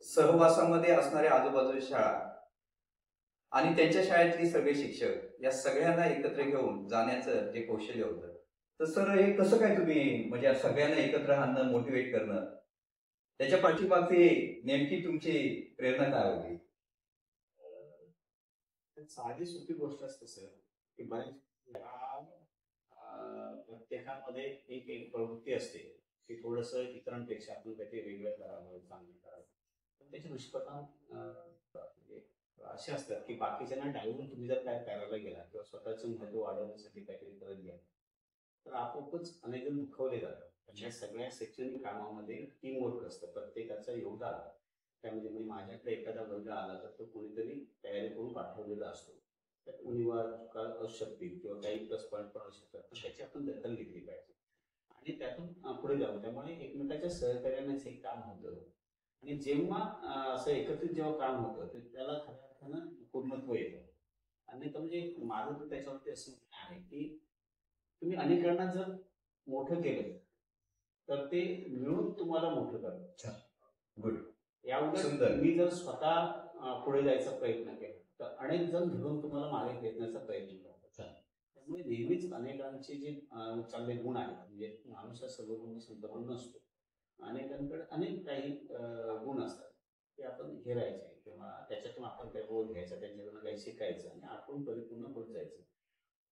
S1: सहवासामध्ये असणाऱ्या आजूबाजूच्या शाळा आणि त्यांच्या शाळेतली सगळे शिक्षक या सगळ्यांना एकत्र घेऊन जाण्याचं जे कौशल्य होतं, तर सर हे कसं काय तुम्ही म्हणजे सगळ्यांना एकत्र आणणं, मोटिवेट करणं, त्याच्या पाठीमागची नेमकी तुमची प्रेरणा काय होती?
S2: साधी सोपी गोष्ट असते सर की प्रत्येकामध्ये एक प्रवृत्ती असते की थोडस इतरांपेक्षा आपण काहीतरी वेगळं करावं, चांगलं करावं. पण त्याचे दुष्परिणाम असे असतात की बाकीच्यांना डायव्हर्ट तुम्ही जर काय करायला गेला किंवा स्वतःचं महत्व वाढवण्यासाठी काहीतरी करत गेला तर आपोआपच अनेक जण दुखवले जातात. या सगळ्या शैक्षणिक कामामध्ये टीम वर्क असतं, प्रत्येकाचं योगदान त्यामध्ये. म्हणजे माझ्याकडे एखादा वर्ग आला तर तो कोणीतरी तयारी करून पाठवलेला असतो. त्यात उणिवा चुका असू शकतील किंवा काही प्लस पॉईंट पण असू शकतात, पण त्याची आपण दखल घेतली पाहिजे आणि त्यातून पुढे जाऊ. त्यामुळे एकमेकांच्या सहकार्यानेच हे काम होतं आणि जेव्हा असं एकत्रित जेव्हा काम होतं तर त्याला खऱ्या अर्थानं पूर्णत्व येतं. आणि तर म्हणजे माझं तर त्याच्यावरती असं आहे की तुम्ही अनेकांना जर मोठं केलं तर ते मिळून तुम्हाला मोठं करतात.
S1: गुड.
S2: याउलट मी जर स्वतः पुढे जायचा प्रयत्न केला तर अनेक जण घेऊन तुम्हाला मागे घेण्याचा प्रयत्न करतात. त्यामुळे नेहमीच अनेकांचे जे चांगले गुण आहेत, म्हणजे माणूस हा सर्व गुण संपन्न नसतो, अनेकांकडे अनेक काही गुण असतात ते आपण हेरायचे. किंवा त्याच्यातून आपण काही बोध घ्यायचा, त्यांच्याकडून काही शिकायचं आणि आपण परिपूर्ण होत जायचं.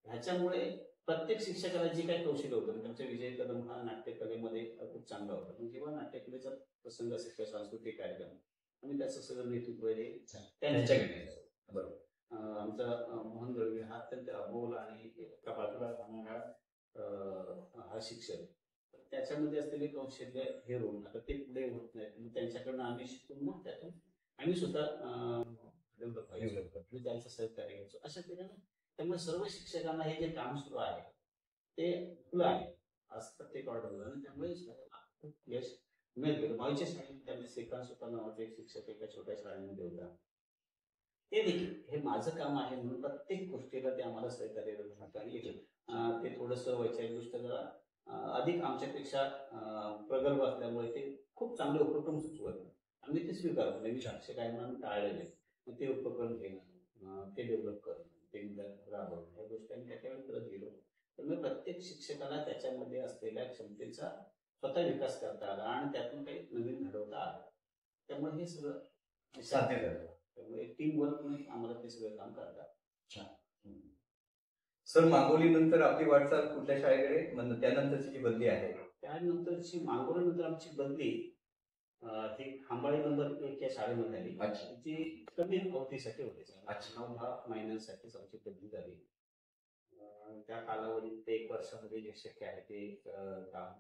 S2: ह्याच्यामुळे प्रत्येक शिक्षकाला जी काही कौशल्य होतं, त्यांचा विजय कदम हा नाट्यकलेमध्ये खूप चांगला होता. पण जेव्हा नाट्यकलेचा प्रसंग असेल किंवा सांस्कृतिक कार्यक्रम, आम्ही त्याचं सगळं नेतृत्व हे त्यांच्याकडे न्यायचो.
S1: बरोबर.
S2: आमचा मोहन दळवी हा अत्यंत अबोल आणि कपाळाला राहणारा हा शिक्षक. त्याच्यामध्ये असलेले कौशल्य हे रोवून आता ते पुढे होत नाहीत. मग त्यांच्याकडनं आम्ही शिकून मग त्यातून आम्ही सुद्धा डेव्हलप व्हायचो, त्यांचं सहकार्य घ्यायचो अशा तऱ्हेनं. त्यामुळे सर्व शिक्षकांना हे जे काम सुरू आहे ते खुलं आहे आज प्रत्येक ऑर्डरला, आणि त्यामुळे खूप यश मिळत गेलं. भाऊच्या शाळेत त्यामध्ये श्रीकांत सुतार नावाचे एक शिक्षक एका छोट्या शाळेमध्ये होता. ते देखील हे माझं काम आहे म्हणून प्रत्येक गोष्टीला ते आम्हाला सहकार्य करतात. आणि ते थोडंसं वैचारिक जरा अधिक आमच्यापेक्षा प्रगल्भ असल्यामुळे ते खूप चांगले उपक्रम सुचवत. आम्ही ते स्वीकारतो. नवीन शिक्षकांना टाळलेले, मग ते उपक्रम घेणं, ते डेव्हलप करणं, ते राबवणं, या गोष्टी आम्ही त्याच्यावेळी करत गेलो. त्यामुळे प्रत्येक शिक्षकाला त्याच्यामध्ये असलेल्या क्षमतेचा स्वतः विकास करता आला आणि त्यातून काही नवीन घडवता आलं. त्यामुळे हे सगळं
S1: साध्य झालं.
S2: त्यामुळे टीम वर्कने आम्हाला ते सगळं काम करतात.
S1: सर, मांगोलीनंतर आपली वाटचाल कुठल्या शाळेकडे, त्यानंतरची जी बदली आहे?
S2: त्यानंतरची मांगोलीनंतर आमची बदली ही खांबाळी नंबर 1 या शाळेमध्ये झाली. ती कमी अवधीसाठी होती. 9-10 महिन्यांसाठीच आमची बदली झाली. त्या कालावधीत 1 वर्षामध्ये जे शक्य आहे ते काम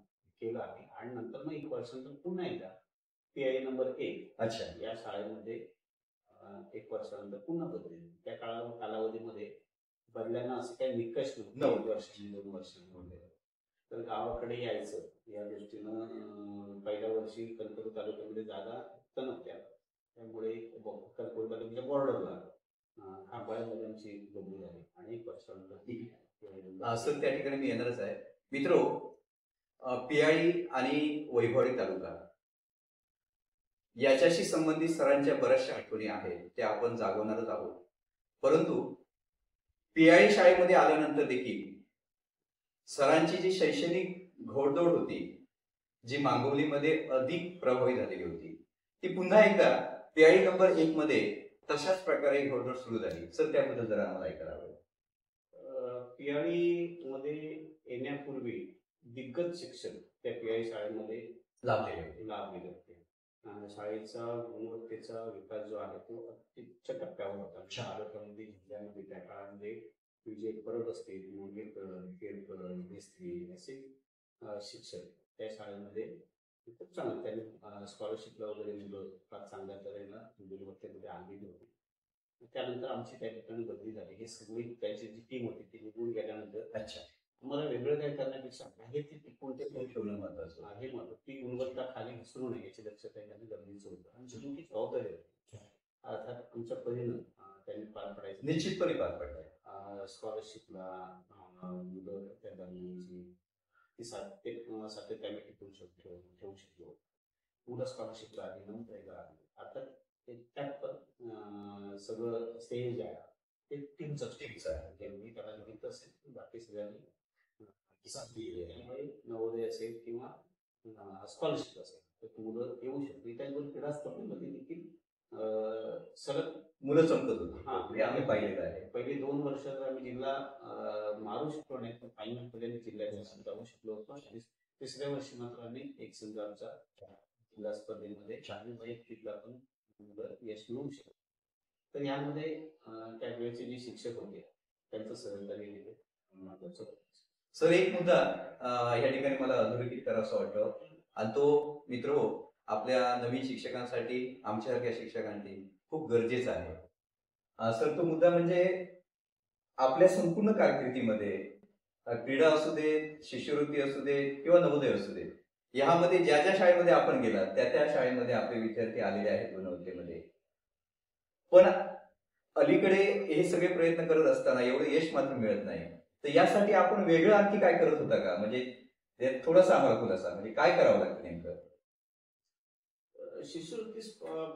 S2: केलं आम्ही. आणि नंतर मग 1 वर्षानंतर पुन्हा एकदा PI नंबर 1 या शाळेमध्ये 1 वर्षानंतर पुन्हा बदली. त्या कालावधीमध्ये बदल्यांना असे काही निकष नव्हते. 1 वर्ष 2 वर्षांमध्ये तर गावाकडे यायचं या दृष्टीनं पहिल्या वर्षी कणकवली तालुक्यामध्ये जागा नव्हत्या. त्यामुळे कणकवली तालुक्याच्या बॉर्डरला खांबाळ्यामध्ये आमची बदली झाली आणि 1 वर्षानंतर
S1: सर त्या ठिकाणी मी येणारच आहे. मित्रो, पियाळी आणि वैभववाडी तालुका याच्याशी संबंधित सरांच्या बऱ्याचशा आठवणी आहेत, त्या आपण जागवणारच आहोत. परंतु पियाळी शाळेमध्ये आल्यानंतर देखील सरांची जी शैक्षणिक घोडदौड होती, जी मांगोलीमध्ये अधिक प्रभावी झालेली होती, ती पुन्हा एकदा पियाळी नंबर 1 मध्ये तशाच प्रकारे घोडदौड सुरू झाली. सर, त्याबद्दल जरा आम्हाला ऐकायला आवडेल.
S2: पियाळी मध्ये येण्यापूर्वी दिग्गज शिक्षक त्या पियाळी शाळेमध्ये लाभलेले होते. शाळेचा गुणवत्तेचा विकास जो आहे तो उच्च टप्प्यावर होता. तालुक्यामध्ये, जिल्ह्यामध्ये त्या काळामध्ये विजय परब असतील, मुंगेकर, केरकर, मेस्त्री असे शिक्षक त्या शाळेमध्ये खूप चांगलं त्यांनी स्कॉलरशिपला वगैरे मुलं फार चांगल्या तऱ्हेनं गुणवत्तेमध्ये आणलेली होती. त्यानंतर आमची त्या ठिकाणी बदली झाली. हे सगळी त्यांची जी टीम होती ती निघून गेल्यानंतर आम्हाला वेगळं काय करण्यापेक्षा आहे ते टिकून ठेवणं महत्वाचं आहे. ती गुणवत्ता खाली घसरू नये याची दक्षता त्यांनी गरजेचं होतं आणि जी मोठी जबाबदारी होती अर्थात आमच्या परीनं त्यांनी पार पडायचं,
S1: निश्चितपणे पार पडलाय.
S2: स्कॉलरशिपला मुलं त्या दरम्यानची ती सातत्य आम्ही टिकून ठेवू शकलो. मुलं स्कॉलरशिपला आली, नंतर एकदा आली. अर्थात त्यात सगळं स्टेज आहे ते टीमचं आहे. मी त्याला लिहित असेल बाकी सगळ्यांनी त्यामुळे नवोदय असेल किंवा स्कॉलरशिप असेल तर मुलं येऊ शकते. त्याचबरोबर क्रीडा स्पर्धेमध्ये देखील सलग मुलं चमकत होती. आम्ही पाहिलेलं आहे. पहिली 2 वर्ष आम्ही जिल्हा मारू शकलो नाही, पण फायनल पर्यंत जिल्ह्यात जाऊ शकलो होतो. आणि 3ऱ्या वर्षी मात्र आम्ही एक संघ आमचा जिल्हा स्पर्धेमध्ये वैयक्तिकला पण यश मिळवू शकतो. तर यामध्ये त्यावेळेचे जे शिक्षक होते त्यांचं सहकार्य महत्वाचं होतं.
S1: सर, एक मुद्दा या ठिकाणी मला अधोरेखित करावासा वाटतो, आणि तो मित्र आपल्या नवीन शिक्षकांसाठी, आमच्यासारख्या शिक्षकांसाठी खूप गरजेचा आहे. सर, तो मुद्दा म्हणजे आपल्या संपूर्ण कारकिर्दीमध्ये क्रीडा असू दे, शिष्यवृत्ती असू दे किंवा नवोदय असू दे, यामध्ये ज्या ज्या शाळेमध्ये आपण गेलात त्या शाळेमध्ये आपले विद्यार्थी आलेले आहेत गुणवत्तेमध्ये. पण अलीकडे हे सगळे प्रयत्न करत असताना एवढं यश मात्र मिळत नाही. तर यासाठी आपण वेगळं आणखी काय करत होता का? म्हणजे थोडासा आम्हाला खुलासा, म्हणजे काय करावं लागतं नेमकं? शिष्यवृत्ती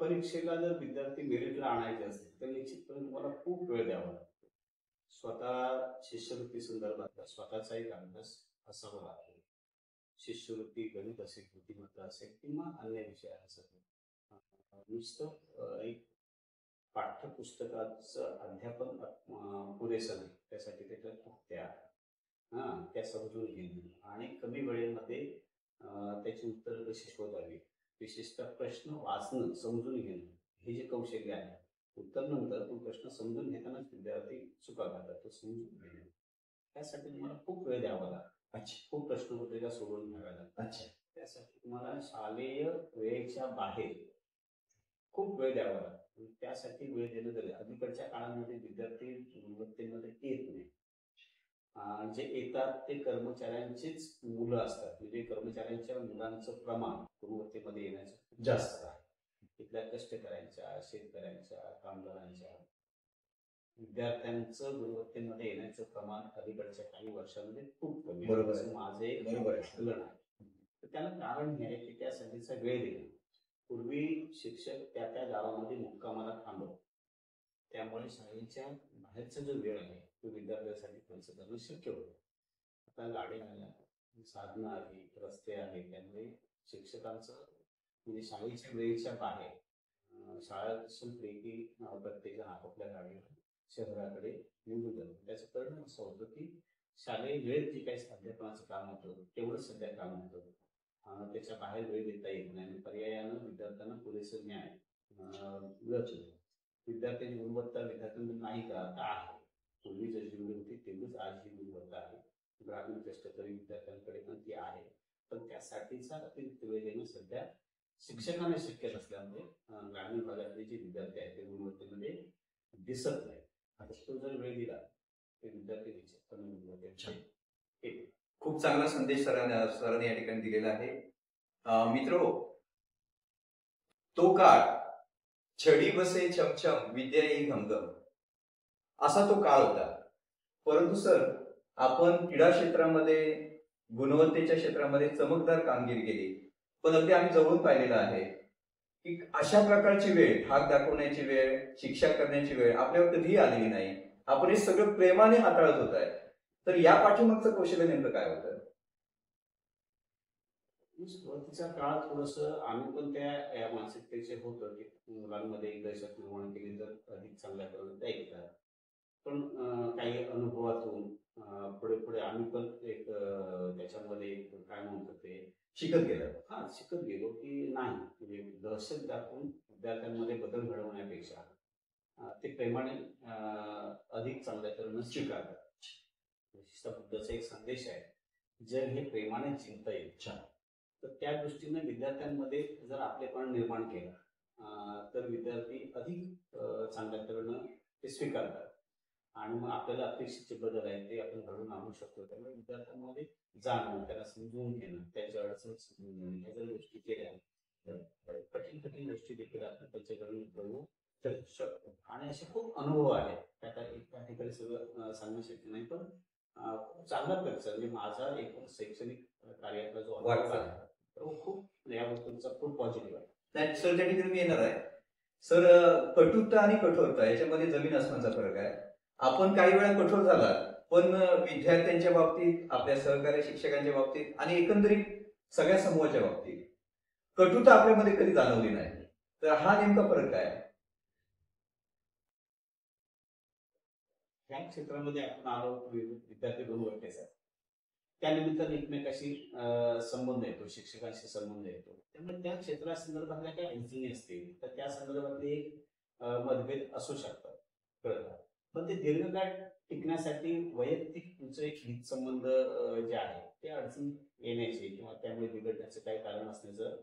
S1: परीक्षेला जर विद्यार्थी मेरिटला आणायचे असतील तर निश्चितपणे तुम्हाला खूप वेळ द्यावा लागतो. स्वतः शिष्यवृत्ती संदर्भात स्वतःचा एक अभ्यास असावा लागतो. शिष्यवृत्ती गणित असेल, बुद्धिमत्ता असेल किंवा अन्य विषय असेल, नुसतं एक
S2: पाठ्यपुस्तकाचं अध्यापन पुरेसं नाही. त्यासाठी त्याच्या त्या त्या समजून घेणं आणि कमी वेळेमध्ये त्याची उत्तरं कशी शोधावी, विशेषतः प्रश्न वाचणं, समजून घेणं, हे जे कौशल्य आहे. उत्तर नंतर पण प्रश्न समजून घेतानाच विद्यार्थी चुका करतात, तो समजून घेणं. त्यासाठी तुम्हाला खूप वेळ द्यावा लागतो.
S1: अच्छा
S2: खूप प्रश्नपत्रिका सोडवून घ्याव्या लागतात.
S1: अच्छा
S2: त्यासाठी तुम्हाला शालेय वेळेच्या बाहेर खूप वेळ द्यावा लागतो. त्यासाठी वेळ देणं गरजेचं. अलीकडच्या काळामध्ये विद्यार्थी गुणवत्तेमध्ये येत नाही. जे येतात ते कर्मचाऱ्यांचीच मुलं असतात. म्हणजे कर्मचाऱ्यांच्या मुलांचं प्रमाण गुणवत्तेमध्ये येण्याचं जास्त आहे. तिथल्या कष्टकऱ्यांच्या, शेतकऱ्यांच्या, कामगारांच्या, विद्यार्थ्यांचं गुणवत्तेमध्ये येण्याचं प्रमाण अलीकडच्या काही वर्षांमध्ये खूप कमी आहे.
S1: बरोबर आहे.
S2: असं माझे
S1: बरोबर आहे.
S2: आकलन आहे. तर त्याला कारण हे आहे की त्यासाठीचा वेळ देणं. पूर्वी शिक्षक त्या त्या गावामध्ये मुक्कामाला थांबत, त्यामुळे शाळेच्या बाहेरचा जो वेळ आहे तो विद्यार्थ्यांसाठी खर्च करणं शक्य होतं. आता गाड्या आल्या, साधनं आली, रस्ते आले, त्यामुळे शिक्षकांचं म्हणजे शाळेच्या वेळेच्या बाहेर शाळा संपली की प्रत्येकजण आपापल्या गाडीवर शहराकडे निघून जातो. त्याचं परिणाम असं होतं की शालेय वेळेत जे काही अध्यापनाचं काम होतं तेवढंच सध्या काम होतं. त्याच्या बाहेर वेळ देता येत नाही आणि पर्यायानं विद्यार्थ्यांना पुरेसं न्याय मिळत नाही. विद्यार्थ्यांची गुणवत्ता विद्यार्थ्यांना नाही का आता आहे. पूर्वी जशी होती तेवढीच आज ही गुणवत्ता आहे. ग्रामीण कष्टकरी विद्यार्थ्यांकडे पण ती आहे. पण त्यासाठीचा अतिरिक्त वेळ देणं सध्या शिक्षकांना शक्य नसल्यामुळे ग्रामीण भागातले जे विद्यार्थी आहेत ते गुणवत्तेमध्ये दिसत नाही. आता तो जर वेळ दिला तर विद्यार्थी निश्चितपणे गुणवत्तेचे.
S1: खूप चांगला संदेश सरांनी या ठिकाणी दिलेला आहे. मित्रो, तो काळ छडी बसे छमछम विद्या येई घमघम असा तो काळ होता. परंतु सर, आपण क्रीडा क्षेत्रामध्ये, गुणवत्तेच्या क्षेत्रामध्ये चमकदार कामगिरी केली. पण अगदी आम्ही जवळून पाहिलेलं आहे की अशा प्रकारची वेळ, धाक दाखवण्याची वेळ, शिक्षा करण्याची वेळ आपल्यावर कधीही आलेली नाही. आपण हे सगळं प्रेमाने हाताळत होत आहे. तर या पाठीमागचं कौशल्य नेमकं काय होतं?
S2: सुरुवातीच्या काळात थोडंसं आम्ही पण त्या मानसिकतेचे होतं की मुलांमध्ये एक दहशत निर्माण केली तर अधिक चांगल्या प्रकारे ऐकतात. पण काही अनुभवातून पुढे पुढे आम्ही पण एक त्याच्यामध्ये काय म्हणतो ते
S1: शिकत गेलं.
S2: शिकत गेलो की नाही, म्हणजे दहशत दाखवून विद्यार्थ्यांमध्ये बदल घडवण्यापेक्षा ते प्रेमाने अधिक चांगल्या तऱ्हेनं स्वीकारतात. बुद्धाचा एक संदेश आहे, जग हे प्रेमाने जिंकता येईल. तर त्या दृष्टीने विद्यार्थ्यांमध्ये जर आपलेपण निर्माण केलं तर विद्यार्थी अधिक चांगल्या तऱ्हेनं ते स्वीकारतात आणि मग आपल्याला अपेक्षित जे बदल आहेत ते आपण घडवून आणू शकतो. त्यामुळे विद्यार्थ्यांमध्ये जाणून त्याला समजून घेणं, त्याच्या अडचणी समजून घेणं, ह्या जर गोष्टी केल्या तर कठीण कठीण गोष्टी देखील आपण त्याच्याकडून घडवू शकतो. आणि असे खूप अनुभव आहेत. त्या ठिकाणी सगळं सांगू शक्य नाही, पण चांगला प्रतिसाद म्हणजे माझा एकूण शैक्षणिक कार्याचा जो अनुभव आहे तो खूप या गोष्टींचा खूप पॉझिटिव्ह आहे.
S1: सर, त्या ठिकाणी मी येणार आहे. सर, कटुता आणि कठोरता याच्यामध्ये जमीन आसमानचा फरक आहे. आपण काही वेळा कठोर झाला, पण विद्यार्थ्यांच्या बाबतीत, आपल्या सहकारी शिक्षकांच्या बाबतीत आणि एकंदरीत सगळ्या समूहाच्या बाबतीत कटुता आपल्यामध्ये कधी जाणवली नाही. तर हा नेमका फरक काय आहे?
S2: या क्षेत्रामध्ये आपण आलो विद्यार्थी गुणवत्तेचा, त्यानिमित्ताने एकमेकाशी संबंध येतो, शिक्षकांशी संबंध येतो. त्यामुळे त्या क्षेत्रासंदर्भातल्या काही अडचणी असतील तर त्या संदर्भातले मतभेद असू शकतात, कळतात. पण ते दीर्घकाळ टिकण्यासाठी वैयक्तिक तुमचं एक हितसंबंध जे आहे ते अडचण येण्याचे किंवा त्यामुळे बिघडण्याचं काही कारण असण्याचं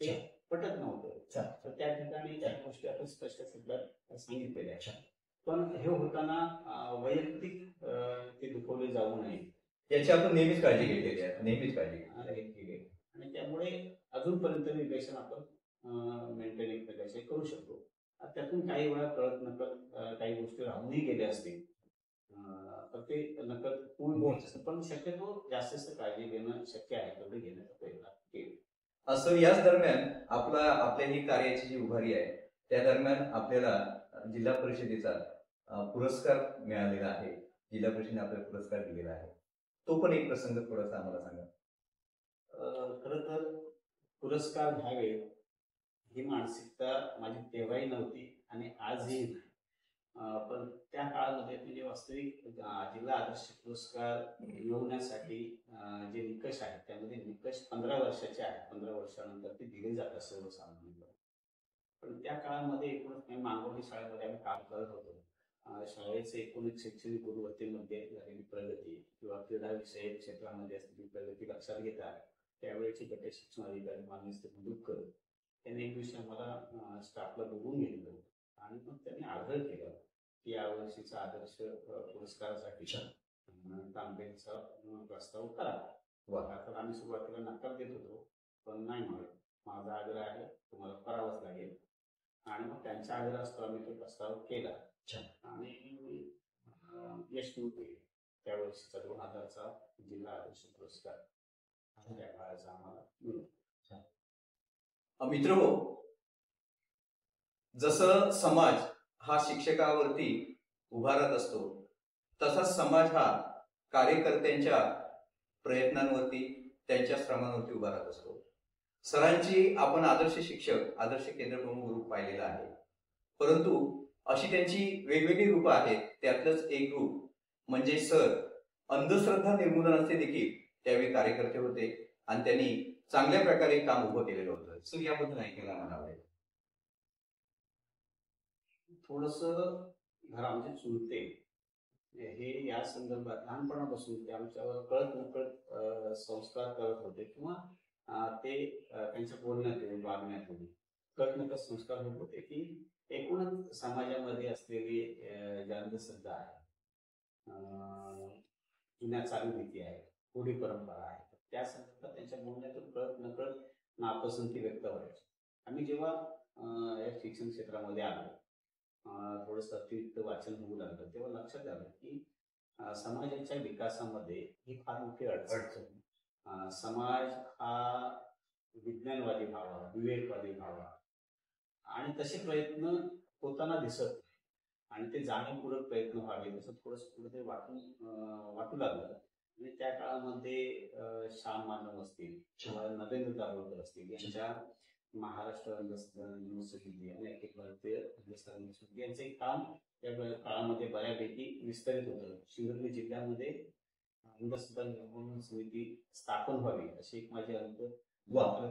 S2: ते पटत नव्हतं. तर त्या ठिकाणी काही गोष्टी आपण स्पष्ट शब्दात सांगितलेल्या आहेत. पण हे होताना वैयक्तिक ते दुखवले जाऊ नये
S1: याची आपण नेहमीच काळजी घेतलेली आहे, नेहमीच काळजी
S2: घेतली. आणि त्यामुळे अजूनपर्यंत रिलेशन आपण मेंटेन एकमेकांशी करू शकतो. त्यातून काही वेळा कळत नकळत काही गोष्टी राहूनही गेल्या असतील तर ते नकळत पूर्ण, पण शक्यतो जास्तीत काळजी घेणं शक्य आहे तेवढे घेण्याचा प्रयत्न केला.
S1: असं याच दरम्यान आपल्या ही कार्याची जी उभारी आहे त्या दरम्यान आपल्याला जिल्हा परिषदेचा पुरस्कार मिळालेला आहे. जिल्हा परिषदेने आपल्याला पुरस्कार दिलेला आहे. तो पण एक प्रसंग थोडासा आम्हाला सांगा.
S2: खरं तर पुरस्कार घ्यावे ही मानसिकता माझी तेव्हाही नव्हती आणि आजही नाही. पण त्या काळामध्ये म्हणजे वास्तविक जिल्हा आदर्श पुरस्कार मिळवण्यासाठी जे निकष आहेत त्यामध्ये निकष 15 वर्षाचे आहेत. 15 वर्षानंतर ते दिले जातात सर्वसामान्यांना. पण त्या काळामध्ये एकूणच मांगवली शाळेमध्ये आम्ही काम करत होतो. शाळेचे एकूणच शैक्षणिक गुणवत्तेमध्ये झालेली प्रगती किंवा क्रीडा विषयक क्षेत्रामध्ये असलेली प्रगती लक्षात घेता त्यावेळेचे गट शिक्षण अधिकारी माननीय श्री मुदुटकर त्यांनी एक दिवशी आम्हाला स्टाफला बोलवून घेतलं आणि मग त्यांनी आग्रह केला की यावर्षीचा आदर्श पुरस्कारासाठी तांबेचा प्रस्ताव करा. तर आम्ही सुरुवातीला नकार देत होतो, पण नाही म्हणत माझा आग्रह आहे तुम्हाला करावंच लागेल. आणि मग त्यांच्या आग्रह असतो आम्ही तो प्रस्ताव केला आणि यश मिळते त्यावर्षीचा 2000चा जिल्हा आदर्श पुरस्कार त्या काळाचा आम्हाला मिळतो.
S1: मित्र जसं समाज हा शिक्षकावरती उभारत असतो तसाच समाज हा कार्यकर्त्यांच्या प्रयत्नांवरती त्यांच्या श्रमांवरती उभारत असतो. सरांची आपण आदर्श शिक्षक आदर्श केंद्र प्रमुख रूप पाहिलेलं आहे, परंतु अशी त्यांची वेगवेगळी रूपं आहेत. त्यातलंच एक रूप म्हणजे सर अंधश्रद्धा निर्मूलनाचे देखील त्यावेळी कार्यकर्ते होते आणि त्यांनी चांगल्या प्रकारे काम उभं केलेलं होतं. सर याबद्दल ऐकायला मला आवडेल.
S2: थोडस घरामध्ये चुलते हे या संदर्भात लहानपणापासून ते आमच्यावर कळत नकळत संस्कार करत होते किंवा ते त्यांच्या बोलण्यातून वागण्यातून कळत नकळत संस्कार होत होते की एकूणच समाजामध्ये असलेली जी अंधश्रद्धा आहे, जुन्या चालीरीती आहे, रूढी परंपरा आहे, त्या संदर्भात त्यांच्या बोलण्यातून कळत नकळत नापसंती व्यक्त व्हायची. आम्ही जेव्हा या शिक्षण क्षेत्रामध्ये आलो, थोडंसं अतिरिक्त वाचन होऊ लागलं, तेव्हा लक्षात आलं की समाजाच्या विकासामध्ये ही फार मोठी अडचण. समाज हा विज्ञानवादी व्हावा, विवेकवादी व्हावा आणि तसे प्रयत्न होताना दिसत नाही आणि ते जाणीवपूर्वक प्रयत्न व्हावे तसं थोडंसं कुठे वाटू लागलं. आणि त्या काळामध्ये श्याम मानव असतील किंवा नरेंद्र दाभोळकर असतील यांच्या महाराष्ट्र युनिव्हर्सिटी आणि अखिल भारतीय युनिव्हर्सिटी यांचे काम त्या काळामध्ये बऱ्यापैकी विस्तारित होतं. सिंधुदुर्ग जिल्ह्यामध्ये अंधश्रद्धा निर्मूलन समिती स्थापन व्हावी अशी एक माझी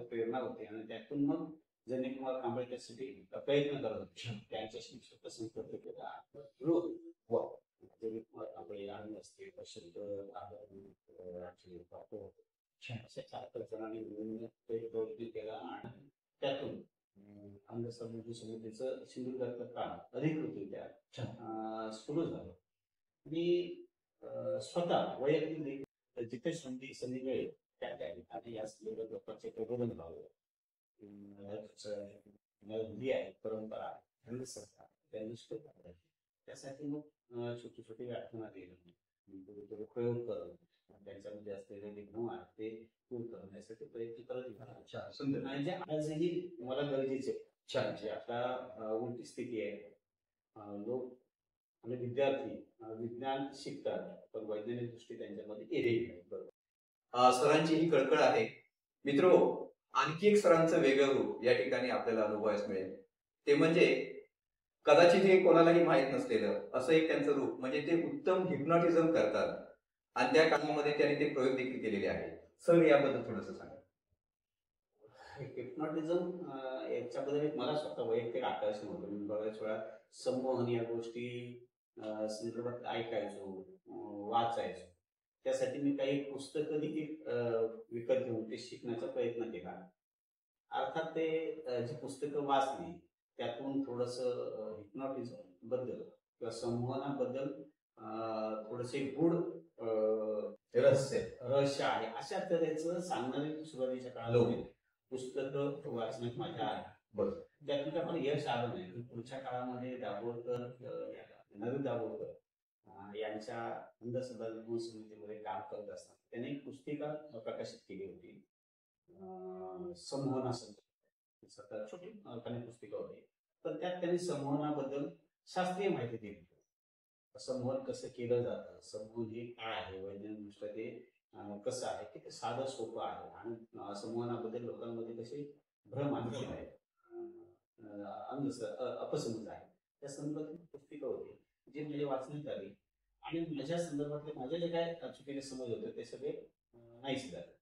S2: प्रेरणा होती आणि त्यातून मग जयकुमार कांबळे त्यासाठी प्रयत्न करत होते. त्यांच्याशी संपर्क केला. कांबळे आणि असतील अशा 4-5 जणांनी मिळून प्रयत्न केला आणि त्यातून अंधश्रद्धा समितीचं सिंधुदुर्गातलं काम अधिकृतरित्या सुरू झालं. आणि स्वतः वैयक्तिक जिथे संधी मिळेल त्या ठिकाणी आणि या लोकांचे प्रबोधन व्हावं. आहे परंपरा अंधश्रद्धा त्यासाठी मग छोटी छोटी व्याख्यानं देणं, प्रयोग करणं, त्यांच्यामध्ये असलेले गुण आहेत ते दूर करण्यासाठी प्रयत्न करत आणि जे आजही मला गरजेचे आता उलटी स्थिती आहे. लोक आणि विद्यार्थी विज्ञान शिकतात पण वैज्ञानिक दृष्टी त्यांच्यामध्ये येते.
S1: सरांची ही कळकळ आहे. मित्रो आणखी एक सरांचं वेगळं रूप या ठिकाणी आपल्याला अनुभवायला मिळेल. ते म्हणजे कदाचित हे कोणालाही माहीत नसलेलं असं एक त्यांचं रूप म्हणजे ते उत्तम हिप्नॉटिझम करतात आणि त्या कामामध्ये त्यांनी ते प्रयोग देखील केलेले आहेत. सर याबद्दल थोडंसं सांगा.
S2: हिप्नॉटिझम याच्याबद्दल मला स्वतः वैयक्तिक आकर्षण होतं. मी बऱ्याच वेळा संमोहन या गोष्टी संदर्भात ऐकायचो, वाचायचो. त्यासाठी मी काही पुस्तकं देखील विकत घेऊन ते शिकण्याचा प्रयत्न केला. अर्थात ते जी पुस्तकं वाचली त्यातून थोडंसं हिप्नॉटिझम बद्दल किंवा संमोहनाबद्दल थोडेसे गूढ रहस्य आहे अशा तऱ्हेचं सांगणारे सुरुवातीच्या काळामध्ये पुस्तकं वाचण्यात माझ्या आहे. त्यातून आपण यश आलं नाही. पुढच्या काळामध्ये दाभोळकर नरेंद्र दाभोळकर यांच्या अंधश्रद्धा निर्मूलन समितीमध्ये काम करत असताना त्यांनी एक पुस्तिका प्रकाशित केली होती संमोहनासंदर्भात. छोटी पुस्तिका होती पण त्यात त्यांनी संमोहनाबद्दल शास्त्रीय माहिती दिली. संमोहन कसं केलं जातं, संमोहन हे काय आहे, वैज्ञानिकदृष्ट्या ते कसं आहे की ते साधं सोपं आहे आणि संमोहनाबद्दल लोकांमध्ये कसे भ्रम आणले आहेत. अपसमज आहे त्या संदर्भातली पुस्तिका होती जी म्हणजे वाचण्यात आली आणि माझ्या संदर्भातले माझे जे काय चुकीचे समज होते ते सगळे नाहीच झाले.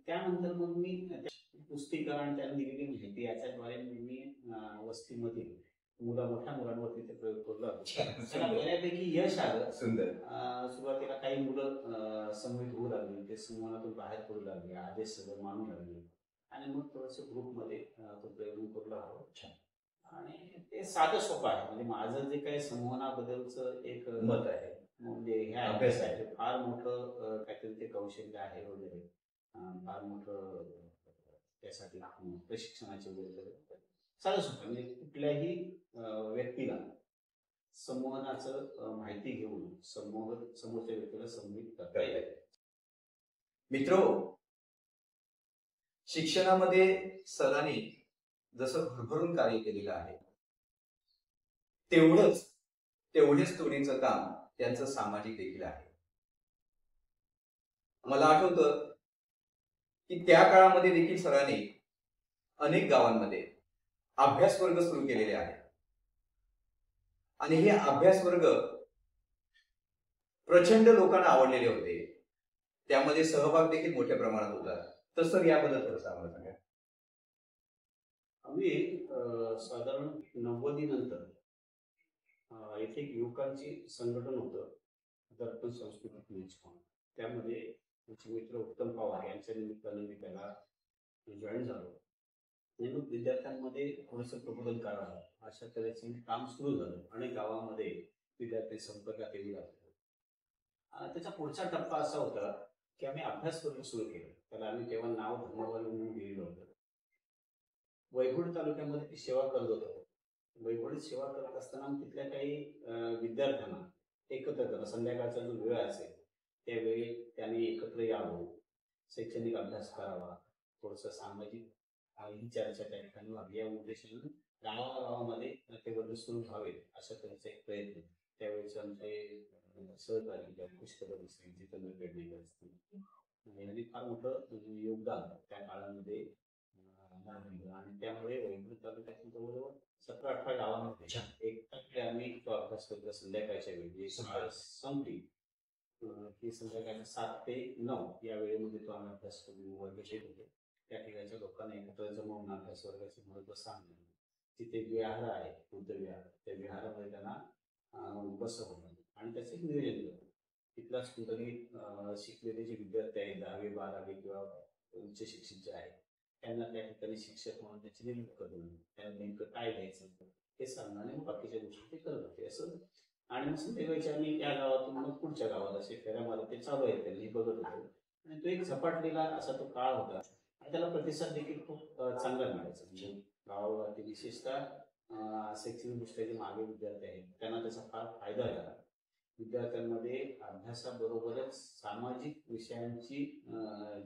S2: त्यानंतर मग मी पुस्तिका आणि त्याला दिलेली माहिती याच्याद्वारे मी वस्तीमधील मोठ्या मुलांवरती ते प्रयोग करू त्याला बऱ्यापैकी यश आलं.
S1: सुंदर.
S2: सुरुवातीला काही मुलं संमोहित होऊ लागली, ते संमोहनातून बाहेर पडू लागले, आदेश सगळं मानू लागले आणि मग थोडंसं ग्रुपमध्ये तो प्रयोग करू लागलो. आणि ते साधं सोपं आहे. म्हणजे माझं जे काही संमोहनाबद्दलचं एक मत आहे म्हणजे ह्या अभ्यास आहे फार मोठं काहीतरी ते कौशल्य आहे वगैरे, फार मोठं त्यासाठी प्रशिक्षणाचे वगैरे साधं सोपं म्हणजे कुठल्याही व्यक्तीला संमोहनाचं माहिती घेऊन समोरच्या व्यक्तीला संमोहित करता येईल.
S1: मित्रो, शिक्षणामध्ये सरांनी जसं भरभरून कार्य केलेलं आहे तेवढेच तोडीचं काम त्यांचं सामाजिक देखील आहे. मला आठवतं की त्या काळामध्ये देखील सरांनी अनेक गावांमध्ये अभ्यास वर्ग सुरू केलेले आहेत आणि हे अभ्यास वर्ग प्रचंड लोकांना आवडलेले होते. त्यामध्ये सहभाग देखील मोठ्या प्रमाणात होता. तर सर याबद्दल थोडंसं आम्हाला सांगा.
S2: आम्ही साधारण 90 नंतर येथे युवकांची संघटन होतं दर्पण सांस्कृतिक मंच म्हणून. त्यामध्ये आमचे मित्र उत्तम पवार यांच्या निमित्तानं मी त्याला जॉईन झालो आणि मग विद्यार्थ्यांमध्ये थोडंसं प्रबोधन करावं अशा तऱ्हेचं काम सुरू झालं. अनेक गावामध्ये विद्यार्थी संपर्कात येऊ लागले. त्याचा पुढचा टप्पा असा होता की आम्ही अभ्यास करून सुरू केलं. त्याला आम्ही तेव्हा नाव धर्मवाली म्हणून दिलेलं होतं. वैभवडी तालुक्यामध्ये ती सेवा करत होतो. वैभवडीत सेवा करत असताना तिथल्या काही विद्यार्थ्यांना एकत्र करणं, संध्याकाळचा जो वेळ असेल त्यावेळी त्यांनी एकत्र यावं, शैक्षणिक अभ्यास करावा, थोडंसं सामाजिक ही चर्चा त्या ठिकाणी व्हावी या उद्देशानं गावागावामध्ये ते वर्ग सुरू व्हावेत अशा तऱ्हेचा एक प्रयत्न. त्यावेळेस आमचे सहकारी पुष्कळ असतील, जितेंद्र पेडणेकर असतील यांनी फार मोठं योगदान त्या काळामध्ये आणि त्यामुळे वैभव तालुक्यातील जवळजवळ 17-18 गावांमध्ये एकत्र आम्ही तो अभ्यास करतो. संध्याकाळच्या वेळी संपली की संध्याकाळच्या 7 ते 9 या वेळेमध्ये तो आम्ही अभ्यास करून वर्ग घेत होतो. त्या ठिकाणच्या लोकांना एकत्र जमवून अभ्यास वर्गाचे महत्व सांगणं. तिथे विहार आहे बुद्ध विहार, त्या विहारामध्ये त्यांना बसवणं आणि त्याचं एक नियोजन करतो. तिथलाच कुठेतरी शिकलेले जे विद्यार्थी आहेत 10वी 12वी किंवा उच्च शिक्षित जे आहेत त्यांना त्या ठिकाणी शिक्षक म्हणून त्याची निवड करून त्यांना नेमकं काय घ्यायचं हे सांगणं आणि मग बाकीच्या गोष्टी ते करत होते असं. आणि मग संध्याकाळच्या आम्ही त्या गावातून मग पुढच्या गावात असे फेऱ्या मारत ते चालू आहे त्यांनी बघत होतो. आणि तो एक झपाटलेला असा तो काळ होता आणि त्याला प्रतिसाद देखील खूप चांगला मिळायचा. म्हणजे गावावरती विशेषतः शैक्षणिक दृष्ट्या जे मागे विद्यार्थी आहेत त्यांना त्याचा फार फायदा झाला. विद्यार्थ्यांमध्ये अभ्यासाबरोबरच सामाजिक विषयांची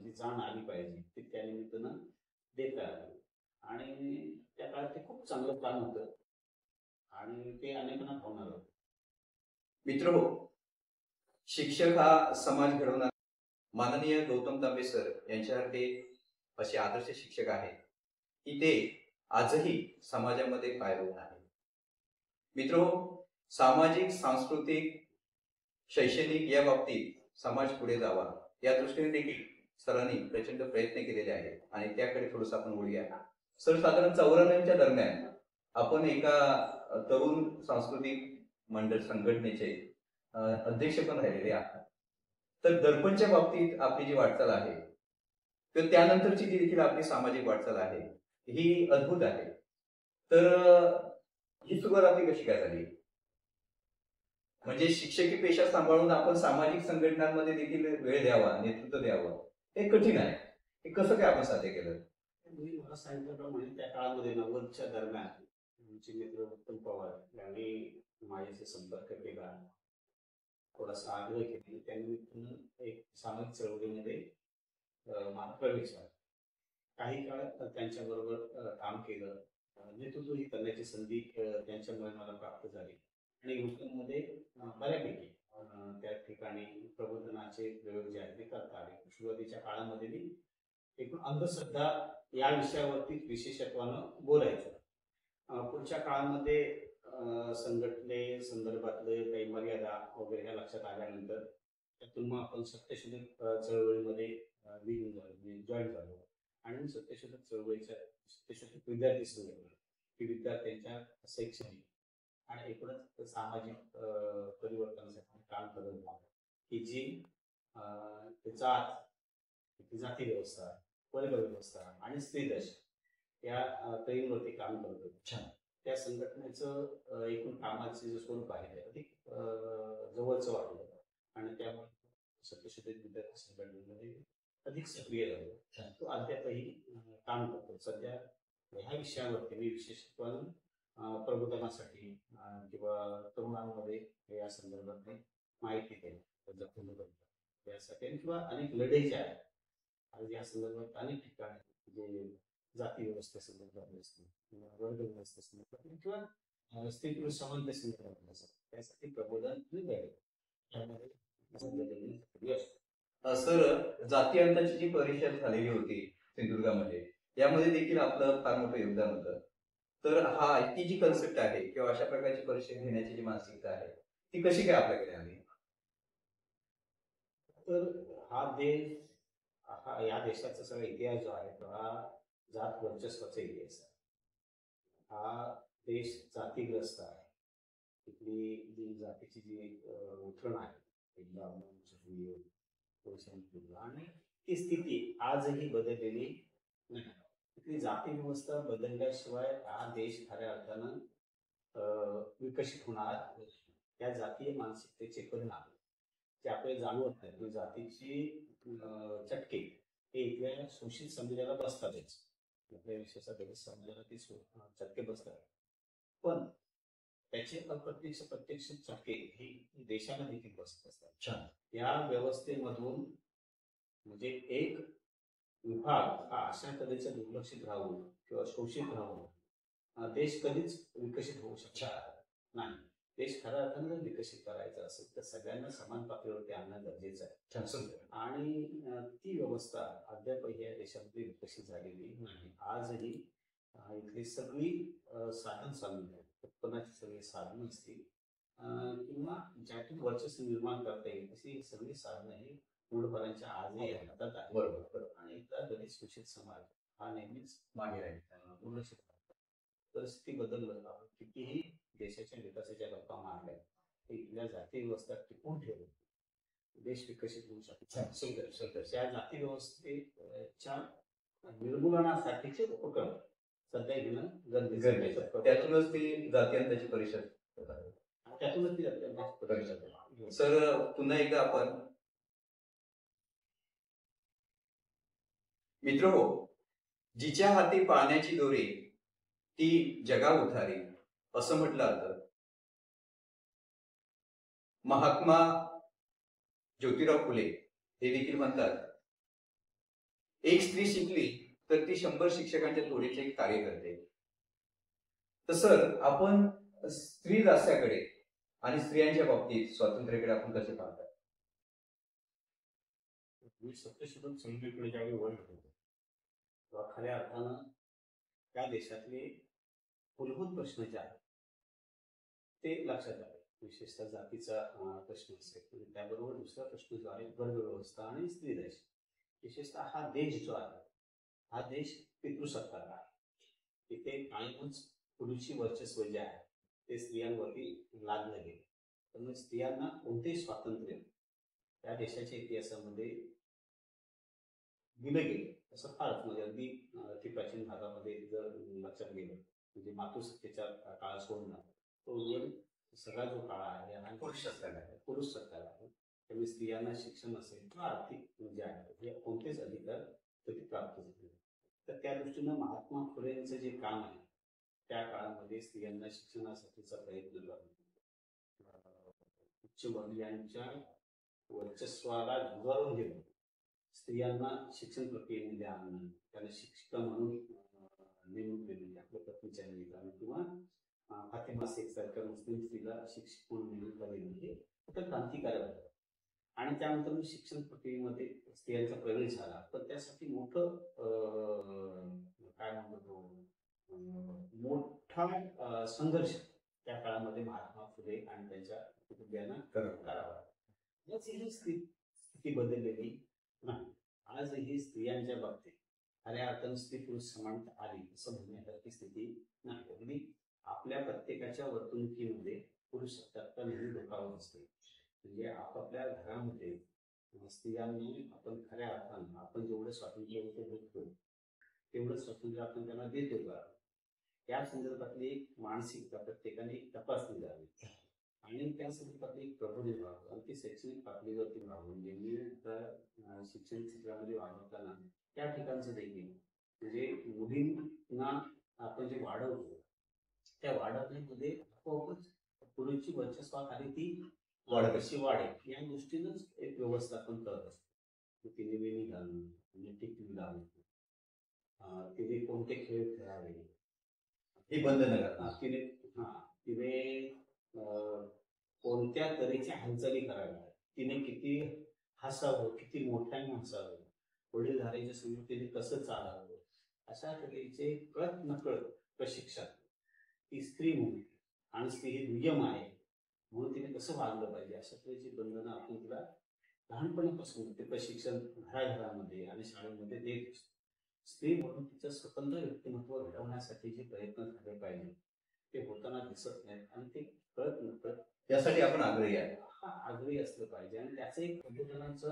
S2: जी जाण आली पाहिजे ती त्या निमित्तानं देता आली आणि त्या काळात ते खूप चांगलं काम होतं आणि ते अनेकांना भावणार होतं.
S1: मित्र, शिक्षक हा समाज घडवणार माननीय गौतम तांबे सर यांच्यासारखे असे आदर्श शिक्षक आहेत की ते आजही समाजामध्ये पायरोवून आहेत. मित्र, सामाजिक, सांस्कृतिक, शैक्षणिक या बाबतीत समाज पुढे जावा या दृष्टीने देखील सरांनी प्रचंड प्रयत्न केलेले आहेत आणि त्याकडे थोडंसं आपण वळूया. सर, साधारण 94च्या दरम्यान आपण एका तरुण सांस्कृतिक मंडळ संघटनेचे अध्यक्ष पण राहिलेले आहात. तर दर्पणच्या बाबतीत आपली जी वाटचाल आहे तर त्यानंतरची जी देखील आपली सामाजिक वाटचाल आहे ही अद्भुत आहे. तर ही सुरुवात आपली कशी काय झाली? म्हणजे शिक्षकी पेशा सांभाळून आपण सामाजिक संघटनांमध्ये देखील वेळ द्यावा, नेतृत्व द्यावं, हे कठीण आहे. हे कसं काय आपण साध्य केलं?
S2: मी मला सांगितल्याप्रमाणे त्या काळामध्ये 90च्या दरम्यान आमचे मित्र उत्तम पवार यांनी माझ्याशी संपर्क केला, थोडासा आग्रह केला. त्यांनी एक सामाजिक चळवळीमध्ये माझा प्रवेश झाला. काही काळ त्यांच्याबरोबर काम केलं, नेतृत्वही करण्याची संधी त्यांच्यामुळे मला प्राप्त झाली आणि युवकांमध्ये बऱ्यापैकी त्या ठिकाणी प्रबोधनाचे प्रयोग जे आहेत ते करता आले. सुरुवातीच्या काळामध्ये मी एकूण अंधश्रद्धा या विषयावरती विशेषत्वानं बोलायचो. पुढच्या काळामध्ये संघटने संदर्भातले काही मर्यादा वगैरे ह्या लक्षात आल्यानंतर त्यातून मग आपण सत्यशोधक चळवळीमध्ये जॉईन झालो आणि सत्यशोधक चळवळीच्या सत्यशोधक विद्यार्थी संघटना ही विद्यार्थ्यांच्या शैक्षणिक आणि एकूणच सामाजिक परिवर्तनासाठी काम करत होतो की जी जात जाती व्यवस्था वर्ग व्यवस्था आणि स्त्रीदश या पैलूंवरती काम करत होतो. त्या संघटनेचं एकूण कामाचे जे स्वरूप आहे ते अधिक जवळचं वाटलं आणि त्यामुळे सत्यशोधक विद्यार्थी संघटनेमध्ये अधिक सक्रिय झालो. तो अद्यापही काम करतो. सध्या ह्या विषयावरती मी विशेषत्वानं प्रबोधनासाठी किंवा तरुणांमध्ये या संदर्भातली माहिती देणं यासाठी किंवा अनेक लढे जे आहेत आणि या संदर्भात अनेक ठिकाणी जे जाती व्यवस्थेसंदर्भात असतील किंवा वर्ग व्यवस्थेसंदर्भात किंवा स्त्री पुरुष समानते संदर्भात असतात त्यासाठी प्रबोधन त्यामध्ये
S1: सर, जातीयांताची जी परिषद झालेली होती सिंधुदुर्गामध्ये यामध्ये देखील आपलं फार मोठं योगदान होतं. तर ती जी कन्सेप्ट आहे किंवा अशा प्रकारची परिषद घेण्याची जी मानसिकता आहे ती कशी काय आपल्याकडे आली?
S2: तर या देशाचा सगळा इतिहास जो आहे तो हा जात वर्चस्वाचा इतिहास आहे. हा देश जातीग्रस्त आहे. इथली जी जातीची जी उठण आहे आणि ती स्थिती आजही बदललेली नाही. इथली जाती व्यवस्था बदलल्याशिवाय हा देश खऱ्या अर्थानं विकसित होणार. त्या जातीय मानसिकतेचे परिणाम जे आपल्याला जाणवत नाही. जातीची चटके हे इथल्या शोषित समाजाला बसतातच. आपल्या विशेषतः दलित समाजाला ती चटके बसतात. पण त्याचे अप्रत्यक्ष प्रत्यक्ष चटके हे देशाला देखील बसत असतात. या व्यवस्थेमधून म्हणजे एक विभाग हा अशा तऱ्हेचा दुर्लक्षित राहून किंवा शोषित राहून देश कधीच विकसित होऊ शकणार नाही. देश खऱ्या अर्थानं जर विकसित करायचा असेल तर सगळ्यांना समान पातळीवरती आणणं गरजेचं आहे. आणि ती व्यवस्था अद्यापही या देशामध्ये विकसित झालेली नाही. आजही इथली सगळी साधन साधनं उत्पन्नाची सगळी साधनं असतील किंवा ज्यातून वर्चस्व निर्माण करता येईल अशी सगळी साधनं ही मूढपणाच्या आजही हातात आहे. बरोबर. आणि इथला दलित शोषित समाज हा नेहमीच मागे राहील, दुर्लक्षित राहतो. परिस्थिती बदललं कितीही देशाच्या विकासाच्या गप्पा मारल्या इथल्या जाती व्यवस्था टिकून ठेवून देश विकसित होऊ शकतो. त्या जाती व्यवस्थेच्या निर्मूलनासाठीचे उपक्रम सध्या घेणं गरजेचं आहे.
S1: त्यातूनच ती जातीयांताची परिषद.
S2: त्यातूनच ती जातीयांताची परिषद.
S1: सर, पुन्हा एकदा आपण मित्र हो, जिच्या हाती पाण्याची दोरी ती जगा उधारी असं म्हटलं जातं. महात्मा ज्योतिराव फुले हे देखील म्हणतात, एक स्त्री शिकली तर ती 100 शिक्षकांच्या जोडीचे एक कार्य करते. तर सर, आपण स्त्री दास्याकडे आणि स्त्रियांच्या बाबतीत स्वातंत्र्याकडे आपण कसे पाहतात?
S2: मी सत्यशोधक चळवळीकडे ज्यावेळी वळलो तेव्हा खऱ्या अर्थानं त्या देशातले मूलभूत प्रश्न जे आहेत ते लक्षात आले. विशेषतः जातीचा प्रश्न असेल त्याबरोबर दुसरा प्रश्न जो आहे वर्ग व्यवस्था आणि स्त्रीदेश. विशेषतः हा देश जो आहे हा देश पितृसत्ताक आहे. तिथे कायमच पुरुषी वर्चस्व जे आहे ते स्त्रियांवरती लादलं गेलं. त्यामुळे स्त्रियांना कोणतेही स्वातंत्र्य त्या देशाच्या इतिहासामध्ये दिलं गेलं असं फारच म्हणजे अगदी ती प्राचीन भागामध्ये जर लक्षात गेलं म्हणजे मातृसत्तेच्या काळ सोडणं तो सगळा जो काळ आहे हा पुरुष सत्ताक आहे. त्यामुळे स्त्रियांना शिक्षण असेल किंवा आर्थिक जे आहे हे कोणतेच अधिकार कधी प्राप्त झाले. तर त्या दृष्टीनं महात्मा फुलेंचं जे काम आहे त्या काळामध्ये स्त्रियांना शिक्षणासाठीचा प्रयत्न करणं, उच्चवर्गीयांच्या वर्चस्वाला झुगारून घेणं, स्त्रियांना शिक्षण प्रक्रियेमध्ये आणणं, त्यांना शिक्षिका म्हणून नेमणूक दिलेली आपल्या पत्नीच्या निमित्तानं किंवा फातिमा शेख सारख्या मुस्लिम स्त्रीला शिक्षक म्हणून नेमणूक दिली हे क्रांतिकारक होतं. आणि त्यानंतर शिक्षण प्रक्रियेमध्ये स्त्रियांचा प्रवेश झाला. पण त्यासाठी मोठं काय म्हणतो मोठं मोठा संघर्ष त्या काळामध्ये महात्मा फुले आणि त्यांच्या कुटुंबियांना करावा. याच ही स्थिती बदललेली नाही. आजही स्त्रियांच्या बाबतीत खऱ्या अर्थानं स्त्री पुरुष समानता आली असं म्हणण्यासारखी स्थिती नाही. अगदी आपल्या प्रत्येकाच्या वर्तणुकीमध्ये पुरुष सत्ता नेहमी डोकावत असते. म्हणजे आपापल्या घरामध्ये स्त्रियांनी आपण खऱ्या अर्थानं आपण जेवढं स्वातंत्र्य देतो तेवढं स्वातंत्र्य आपण त्यांना देतो का, या संदर्भातली एक मानसिकता प्रत्येकाने तपासली जावी आणि त्या संदर्भातली एक प्रबोधन व्हावं. आणि ती शैक्षणिक पातळीवरती व्हावं. म्हणजे शिक्षण क्षेत्रामध्ये वाढवताना त्या ठिकाणचं देखील म्हणजे मुलींना आपण जे वाढवतो त्या वाढवण्यामध्ये आपोआपच पुरुषची वर्चस्वाखाली ती कशी वाढेल या गोष्टीनंच एक व्यवस्थापन करत असतो. तिने वेणी घालणं, म्हणजे टिकली लावणं, तिने कोणते खेळ खेळावे
S1: हे बंधन करतात.
S2: तिने कोणत्या तऱ्हेच्या हालचाली कराव्या, तिने किती हसावं, किती मोठ्याने हसावं, वडीलधाऱ्याच्या समोर तिने कसं चालावं, अशा तऱ्हेचे कळत नकळत प्रशिक्षण ती स्त्री म्हणून, आणि स्त्री ही दुय्यम आहे म्हणून तिने कसं वागलं पाहिजे अशा तऱ्हेची बंधनं आपण तिला लहानपणापासून ते प्रशिक्षण घराघरामध्ये आणि शाळेमध्ये देत असतो. स्त्री म्हणून तिचं स्वतंत्र व्यक्तिमत्व घडवण्यासाठी जे प्रयत्न झाले पाहिजे ते होताना दिसत नाहीत आणि ते कळत नकळत
S1: त्यासाठी आपण आग्रही आहे.
S2: आग्रही असलं पाहिजे आणि त्याचं एक प्रबोधनाचं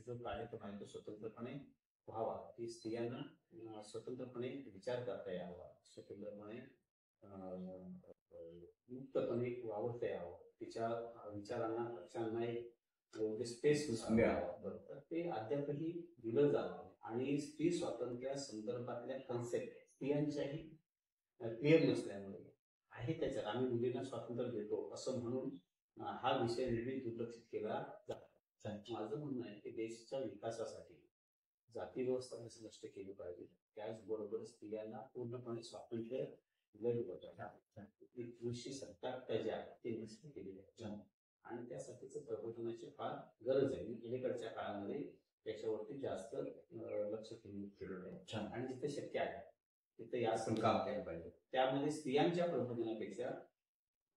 S2: जो कार्यक्रम आहे तो स्वतंत्रपणे व्हावा, की स्त्रियांना स्वतंत्रपणे विचार करता यावा, स्वतंत्रपणे मुक्तपणे वावरता यावं, तिच्या विचारांना पक्षांना एक योग्य स्पेस मिळावा. बरोबर, ते अद्यापही दिलं जातं आणि स्त्री स्वातंत्र्या संदर्भातल्या कन्सेप्ट स्त्रियांच्याही क्लिअर नसल्यामुळे आहे त्याच्यात आम्ही मुलींना स्वातंत्र्य देतो असं म्हणून हा विषय नेहमी दुर्लक्षित केला जातो. माझं म्हणणं आहे की देशाच्या विकासासाठी जाती व्यवस्था नष्ट केली पाहिजे, त्याचबरोबर स्त्रियांना पूर्णपणे स्वातंत्र्य दिलं पाहिजे. 1970 ते नष्ट केली पाहिजे आणि त्यासाठीच प्रबोधनाची फार गरज आहे. अलीकडच्या काळामध्ये त्याच्यावरती जास्त लक्ष केंद्रित केलेलं आहे आणि जिथे शक्य आहे तिथे या
S1: काम केलं पाहिजे.
S2: त्यामध्ये स्त्रियांच्या प्रबोधनापेक्षा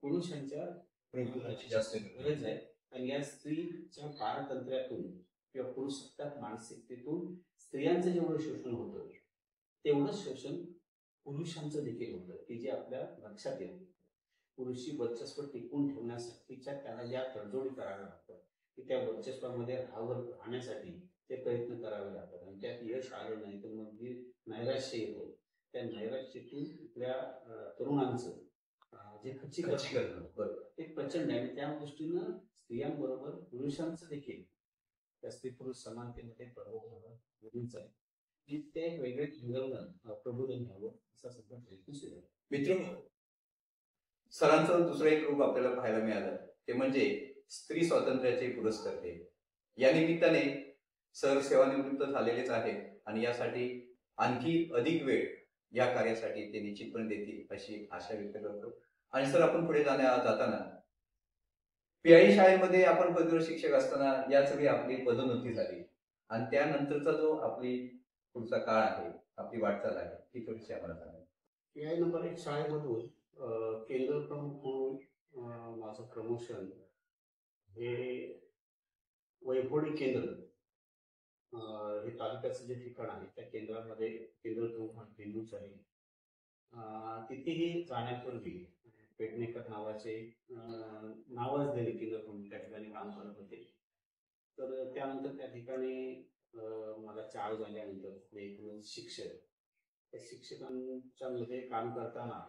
S2: पुरुषांच्या प्रबोधनाची जास्त गरज आहे. आणि या स्त्रीच्या पारतंत्र्यातून किंवा पुरुषसत्ताक मानसिकतेतून स्त्रियांचं जेवढं शोषण होतं तेवढंच शोषण पुरुषांचं देखील होतं, की जे आपल्या लक्षात येतं. पुरुषी वर्चस्व टिकून ठेवण्यासाठीच्या त्याला ज्या तडजोडी कराव्या लागतात की त्या वर्चस्वामध्ये राहण्यासाठी ते प्रयत्न करावे लागतात आणि त्यात यश आलं नाही तर मग जे नैराश्य येतं त्या नैराश्यातून आपल्या तरुणांचं जे खच्चीकरण ते प्रचंड आहे. आणि त्या गोष्टीनं स्त्रियांबरोबर पुरुषांचं देखील त्या स्त्री पुरुष समानतेमध्ये प्रबोधन आहे की ते वेगळे प्रबोधन घ्यावं असा सध्या प्रयत्न सुरू आहे.
S1: मित्रांनो, सरांचं दुसरं एक रूप आपल्याला पाहायला मिळालं ते म्हणजे स्त्री स्वातंत्र्याचे पुरस्कर्ते. या निमित्ताने सर सेवानिवृत्त झालेलेच आहेत आणि यासाठी आणखी अधिक वेळ या कार्यासाठी ते निश्चितपणे देतील अशी आशा व्यक्त करतो. आणि सर, आपण पुढे जाताना पीआयडी शाळेमध्ये आपण पदवीधर शिक्षक असताना याच वेळी आपली पदोन्नती झाली आणि त्यानंतरचा जो आपली पुढचा काळ आहे, आपली वाटचाल आहे, ती थोडीशी आम्हाला सांगा.
S2: पीआय नंबर 1 शाळेमधून केंद्र प्रमुख म्हणून माझं प्रमोशन हे वैभवडी केंद्र हे तालुक्याचं जे ठिकाण आहे त्या केंद्रामध्ये केंद्र प्रमुख बेंदूच आहे. तिथेही जाण्यापूर्वी पेडणेकर नावाचे नावच दिले केंद्र प्रमुख त्या ठिकाणी काम करत होते. तर त्यानंतर त्या ठिकाणी मला चाळ झाल्यानंतर एकूण शिक्षक त्या शिक्षकांच्या मध्ये काम करताना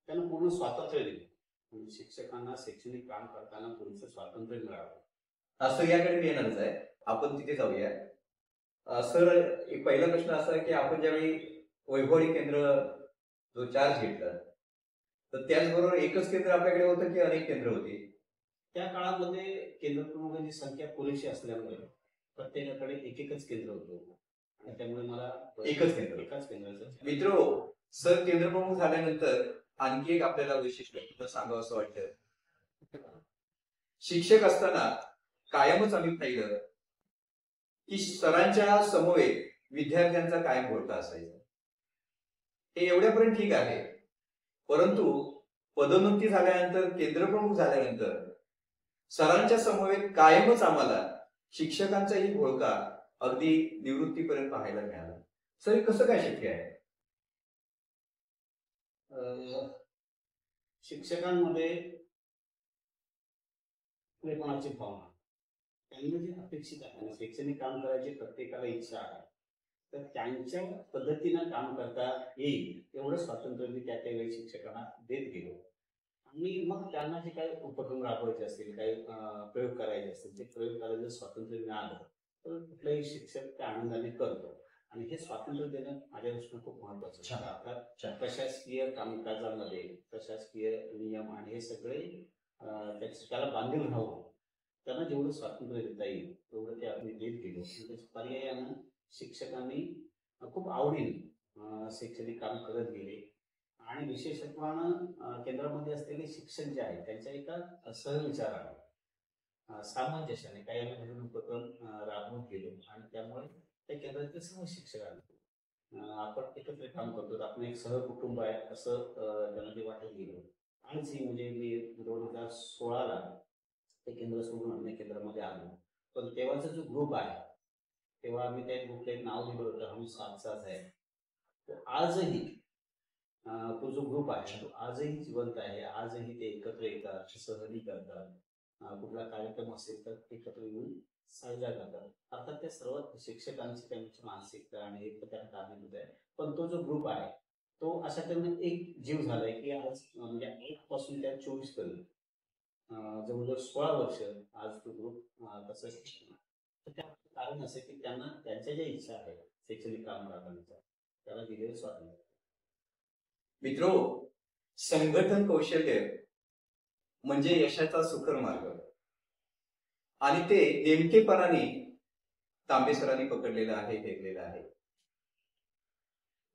S2: त्यांना पूर्ण स्वातंत्र्य दिले. म्हणजे शिक्षकांना शैक्षणिक काम करताना पूर्ण स्वातंत्र्य मिळावं.
S1: असं याकडे मी येणारच आहे, आपण तिथे जाऊया. सर, एक पहिला प्रश्न असा आहे की आपण ज्यावेळी वैभवडी केंद्र जो चार्ज घेतला तर त्याचबरोबर एकच केंद्र आपल्याकडे होतं की अनेक केंद्र होती?
S2: त्या काळामध्ये केंद्र प्रमुखांची संख्या पुरेशी असल्यामुळे प्रत्येकाकडे एकच केंद्र होतं आणि त्यामुळे मला एकाच केंद्राचं.
S1: मित्र, सर केंद्र प्रमुख झाल्यानंतर आणखी एक आपल्याला वैशिष्ट्य सांगावं असं वाटतं. शिक्षक असताना कायमच आम्ही पाहिलं की सरांच्या समवेत विद्यार्थ्यांचा कायम घोळका असायचा. हे एवढ्यापर्यंत ठीक आहे, परंतु पदोन्नती झाल्यानंतर, केंद्रप्रमुख झाल्यानंतर सरांच्या समवेत कायमच आम्हाला शिक्षकांचाही घोळका अगदी निवृत्तीपर्यंत पाहायला मिळाला. सर, हे कसं काय शक्य आहे?
S2: शिक्षकांमध्ये प्रेमाची भावना, त्यांना जे अपेक्षित आहे, शैक्षणिक काम करायची प्रत्येकाला इच्छा आहे, तर त्यांच्या पद्धतीनं काम करता येईल एवढं स्वातंत्र्य मी त्या त्यावेळी शिक्षकांना देत गेलो. आणि मग त्यांना जे काही उपक्रम राबवायचे असतील, काही प्रयोग करायचे असतील, ते प्रयोग करायचं स्वातंत्र्य मिळालं तर कुठलाही शिक्षक त्या आनंदाने करतो. आणि हे स्वातंत्र्य देणं माझ्या दृष्टीनं खूप महत्वाचं आहे. आता प्रशासकीय कामकाजामध्ये प्रशासकीय नियम आणि हे सगळे त्याला बांधील राहून त्यांना जेवढं स्वातंत्र्य देता येईल तेवढं ते आम्ही देत गेलो. त्याच्या पर्यायानं शिक्षकांनी खूप आवडीने शैक्षणिक काम करत गेले. आणि विशेषत्वानं केंद्रामध्ये असलेले शिक्षक जे आहेत त्यांच्या एका सहविचाराने, सामंजस्याने काही आम्ही नवीन उपक्रम राबवत गेलो. आणि त्यामुळे त्या केंद्रातील सर्व शिक्षकांना आपण एकत्र काम करतो, आपण एक सहकुटुंब आहे असं त्यांना ते वाटत गेलं. आणि म्हणजे मी 2016ला ते केंद्र सोडून अन्य केंद्रामध्ये आलो. पण तेव्हाचा जो ग्रुप आहे, तेव्हा आम्ही त्या ग्रुपला एक नाव दिलं होतं, हम साथ साथ है. तो आजही तो जो ग्रुप आहे तो आजही जिवंत आहे. आजही ते एकत्र येतात, सहली करतात, कुठला कार्यक्रम असेल तर एकत्र येऊन साजरा करतात. अर्थात त्या सर्व शिक्षकांची त्यांची मानसिकता आणि एक त्या कारणीभूत आहे. पण तो जो ग्रुप आहे तो अशा त्यांना एक जीव झालाय की आज म्हणजे 1 पासून त्या 24 पर्यंत जवळजवळ 16 वर्ष आज तो ग्रुप तसंच. तर त्याचं कारण असं की त्यांना त्यांच्या ज्या इच्छा आहेत शैक्षणिक काम राबवण्याच्या त्याला दिलेलं स्वातंत्र्य.
S1: मित्रो, संघटन कौशल्य म्हणजे यशाचा सुखर मार्ग, आणि ते नेमकेपणाने तांबे सरांनी पकडलेलं आहे, घेतलेलं आहे.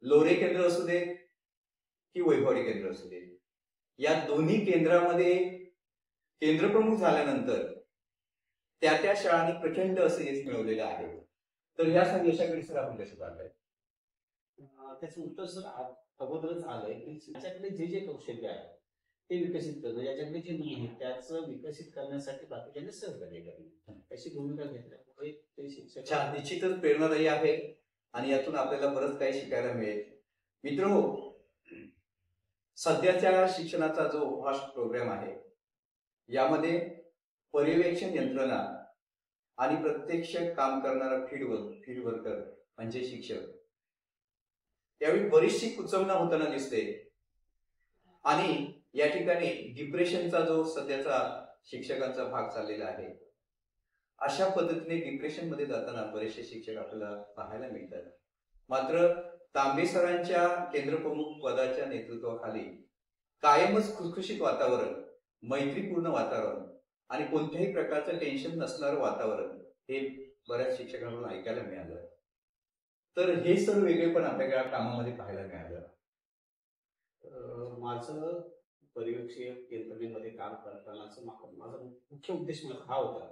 S1: लोरे केंद्र असू दे की वैभववाडी केंद्र असू दे, या दोन्ही केंद्रामध्ये केंद्रप्रमुख झाल्यानंतर त्या त्या शाळांनी प्रचंड असं यश मिळवलेलं आहे. तर ह्या यशाकडे सर आपण कसं पाहताय?
S2: त्याचं उत्तर सर अगोदरच आलंय की त्याच्याकडे जे जे कौशल्य आहे ते विकसित करणं, याच्याकडे जे नाही त्याचं विकसित करण्यासाठी बाकीच्यांनी सहकार्य करणं अशी भूमिका घेतल्यामुळे ते शिक्षक
S1: निश्चितच प्रेरणादायी आहे आणि यातून आपल्याला बरंच काही शिकायला मिळेल. मित्र, सध्याच्या शिक्षणाचा जो फास्ट प्रोग्राम आहे यामध्ये पर्यवेक्षण यंत्रणा आणि प्रत्यक्ष काम करणारा फील्ड वर्कर म्हणजे शिक्षक यावेळी बरीचशी कुचवणा होताना दिसते. आणि या ठिकाणी डिप्रेशनचा जो सध्याचा शिक्षकांचा भाग चाललेला आहे, अशा पद्धतीने डिप्रेशन मध्ये जाताना बरेचसे शिक्षक आपल्याला पाहायला मिळतात. मात्र तांबे सरांच्या केंद्रप्रमुख पदाच्या नेतृत्वाखाली कायमच खुसखुशीत वातावरण, मैत्रीपूर्ण वातावरण आणि कोणत्याही प्रकारचं टेन्शन नसणारं वातावरण हे बऱ्याच शिक्षकांकडून ऐकायला मिळालं. तर हे सर्व वेगळेपण आपल्या कामामध्ये पाहायला मिळालं.
S2: माझं पर्यवेक्षक यंत्रणेमध्ये काम करतानाचा माझा मुख्य उद्देश हा होता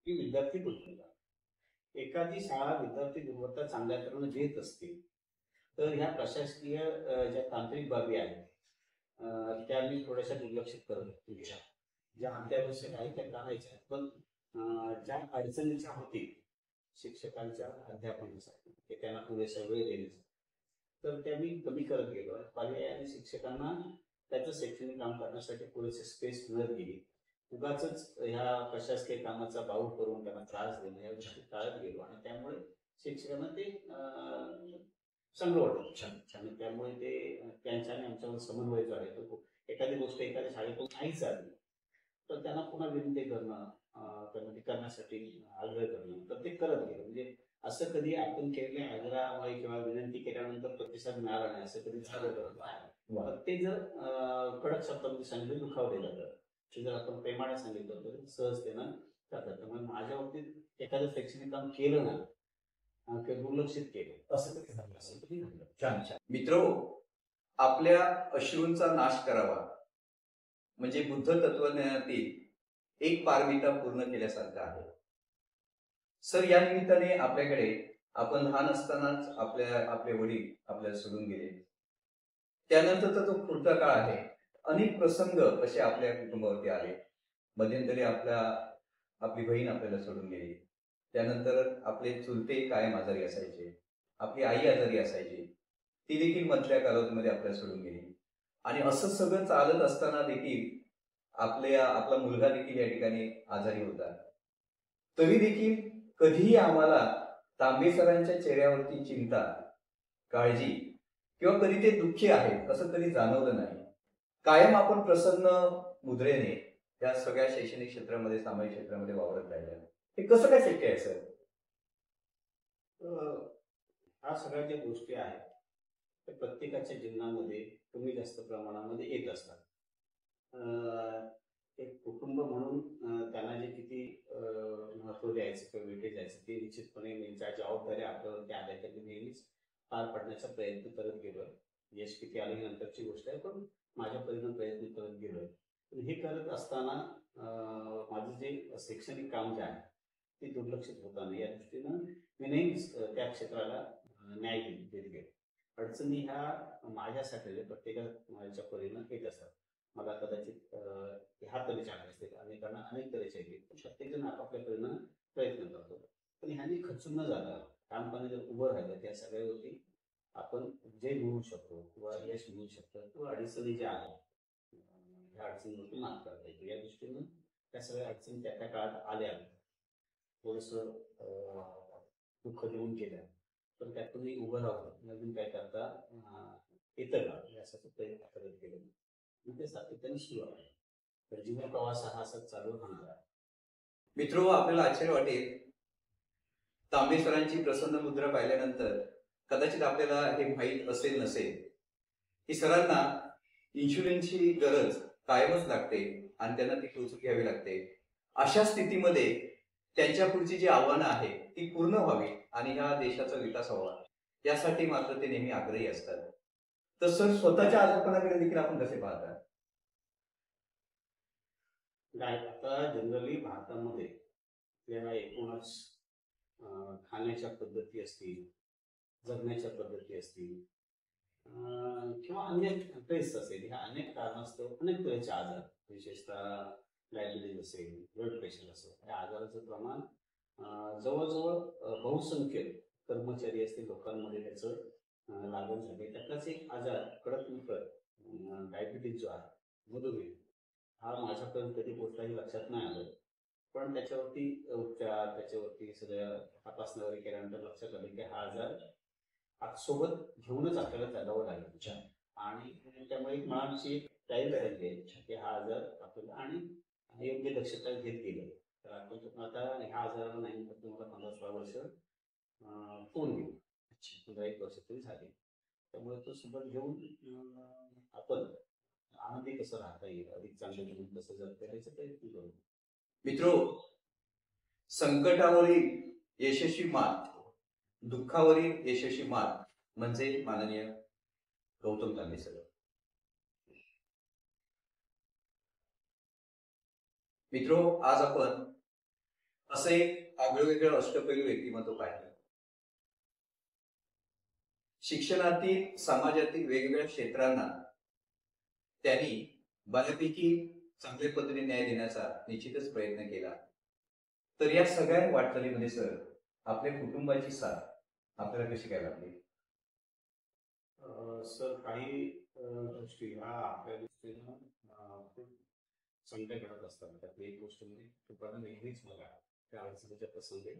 S2: की विद्यार्थी गुणवत्ता, एखादी शाळा विद्यार्थी गुणवत्ता चांगल्या तऱ्हेने देत असतील तर ह्या प्रशासकीय ज्या तांत्रिक बाबी आहेत त्या मी थोड्याशा दुर्लक्षित करत होतो. ज्या अत्यावश्यक आहेत त्या करायच्या, पण ज्या अडचणीच्या होतील शिक्षकांच्या अध्यापनासाठी ते त्यांना पुरेसा वेळ देण्यासाठी तर त्या मी कमी करत गेलो. पर्यायाने शिक्षकांना त्याचं शैक्षणिक काम करण्यासाठी पुरेसे स्पेस मिळत गेली. उगाच ह्या प्रशासकीय कामाचा बाऊ करून त्यांना त्रास देणं या गोष्टी टाळत गेलो आणि त्यामुळे शिक्षकांना ते चांगलं वाटतं. आणि त्यामुळे ते त्यांच्या आणि आमच्यावर समन्वय जो आहे तो एखादी गोष्ट एखाद्या शाळेतून नाही चालली तर त्यांना पुन्हा विनंती करणं, करण्यासाठी आग्रह करणं, तर ते करत गेलं. म्हणजे असं कधी आपण केलेल्या आग्रहामुळे किंवा विनंती केल्यानंतर प्रतिसाद मिळाला नाही असं कधी झालं नाही. ते जर कडक शब्दामध्ये सांगितलं, दुखावले जातं. ते जर आपण प्रेमाने सांगितलं तर सहजतेनं जातात. त्यामुळे माझ्या बाबतीत एखादं शैक्षणिक काम केलं ना दुर्लक्षित केलं असं कधी झालं असं कधी झालं.
S1: छान छान. मित्र, आपल्या अश्रूंचा नाश करावा म्हणजे बुद्ध तत्वज्ञानातील एक पारमिता पूर्ण केल्यासारखं आहे. सर, या निमित्ताने आपल्याकडे आपण लहान असतानाच आपले वडील आपल्याला सोडून गेले. त्यानंतरचा जो पुढचा काळ आहे, अनेक प्रसंग असे आपल्या कुटुंबावरती आले. मध्यंतरी आपली बहीण आपल्याला सोडून गेली. त्यानंतर आपले चुलते कायम आजारी असायचे. आपली आई आजारी असायची. ती देखील मधल्या कालावधीमध्ये आपल्याला सोडून गेली. आणि असं सगळं चालत असताना देखील आपला मुलगा देखील या ठिकाणी आजारी होता. तरी देखील कधीही आम्हाला तांबे सरांच्या चेहऱ्यावरती चिंता, काळजी किंवा कधी ते दुःखी आहेत असं कधी जाणवलं नाही. कायम आपण प्रसन्न मुद्रेने या सगळ्या शैक्षणिक क्षेत्रामध्ये, सामाजिक क्षेत्रामध्ये वावरत राहिल्या. हे कसं काय शक्य आहे सर?
S2: ह्या सगळ्या ज्या गोष्टी आहेत त्या प्रत्येकाच्या जीवनामध्ये कमी जास्त प्रमाणामध्ये येत असतात. एक कुटुंब म्हणून त्यांना जे किती महत्व द्यायचं किंवा वेटेज द्यायचं ते निश्चितपणे ज्या जबाबदाऱ्या आपल्यावरती आल्या त्या नेहमीच पार पाडण्याचा प्रयत्न करत गेलोय. यश किती आलं ही नंतरची गोष्ट आहे, पण माझ्या परीने प्रयत्न करत गेलोय. पण हे करत असताना माझं जे शैक्षणिक काम जे आहे ते दुर्लक्षित होताना या दृष्टीनं मी नेहमीच त्या क्षेत्राला न्याय देत गेलो. अडचणी ह्या माझ्यासाठी प्रत्येकाच्या परीनं येत असतात. मला कदाचित ह्या तऱ्हेच्या आल्या असतील, अनेकांना अनेक तऱ्हेच्या येतील. प्रत्येकजण आपापल्या परीनं प्रयत्न करतो. पण ह्यानी खचून न जाता ठामपणे जर उभं राहिलं त्या सगळ्या गोष्टी आपण जय मिळवू शकतो किंवा यश मिळवू शकतो किंवा अडचणी ज्या आहेत ह्या अडचणीवरती मात करता येतो. या दृष्टीनं त्या सगळ्या अडचणी त्या काळात आल्या, थोडंसं दुःख देऊन केलं, पण त्यातूनही उभं राहून नवीन काय करता येतं का यासाठी प्रयत्न करत गेलो. ते सातत्याने सुरू आहे. तर जीवन प्रवास हा असाच चालू राहणार आहे.
S1: मित्रो, आपल्याला आश्चर्य वाटेल, तांबे सरांची प्रसन्न मुद्रा पाहिल्यानंतर कदाचित आपल्याला हे माहीत असेल नसेल की सरांना इन्शुरन्सची गरज कायमच लागते आणि त्यांना ती टोचून घ्यावी लागते. अशा स्थितीमध्ये त्यांच्या पुढची जी आव्हानं आहेत ती पूर्ण व्हावी आणि ह्या देशाचा विकास व्हावा यासाठी मात्र ते नेहमी आग्रही असतात. तर सर, स्वतःच्या आजारपणाकडे देखील आपण कसे पाहता?
S2: आता जनरली भारतामध्ये आपल्याला एकूणच खाण्याच्या पद्धती असतील, जगण्याच्या पद्धती असतील किंवा अनेक ट्रेस असेल, ह्या अनेक कारणास्तव अनेक तऱ्हेचे आजार, विशेषतः डायबिटीज असेल, ब्लड प्रेशर असेल, या आजाराचं प्रमाण जवळजवळ बहुसंख्य कर्मचारी असतील लोकांमध्ये त्याचं लागण झाले. त्यातलाच एक आजार कडक डायबिटीज जो आहे, मधुमेह, हा माझ्यापर्यंत कधी कुठलाही लक्षात नाही आलं. पण त्याच्यावरती उपचार, त्याच्यावरती सगळ्या तपासण्या वगैरे केल्यानंतर लक्षात आलं की हा आजार सोबत घेऊनच आपल्याला चालावं लागेल. आणि त्यामुळे मनाची एक तयारी राहिली आहे की हा आजार आपल्याला आणि योग्य दक्षता घेत गेलं तर आपण आता ह्या आजाराला नाही तर तुम्हाला 15-16 वर्ष होऊन गेली, 15-1 वर्ष तरी झाली. त्यामुळे तो सोबत घेऊन आपण आनंदी कसं राहता येईल, अधिक चांगलं जीवन कसं जगता येईल याचा प्रयत्न करू.
S1: मित्रो, संकटावरील यशस्वी मात, दुःखावरील यशस्वी मात म्हणजे माननीय गौतम तांबे सर. मित्रो, आज आपण असं एक आगळंवेगळं अष्टपैलू व्यक्तिमत्व पाहिलं. शिक्षणातील, समाजातील वेगवेगळ्या क्षेत्रांना त्यांनी बऱ्यापैकी चांगल्या पद्धतीने न्याय देण्याचा निश्चितच प्रयत्न केला. तर या सगळ्या वाटचालीमध्ये सर, आपल्या कुटुंबाची साथ आपल्याला कशी काय लागली?
S2: सर, काही गोष्टी ह्या आपल्या दृष्टीनं खूप चांगल्या घडत असतात. त्यातली एक गोष्ट म्हणजे कृपया नेहमीच मला त्या अडचणीच्या प्रसंगी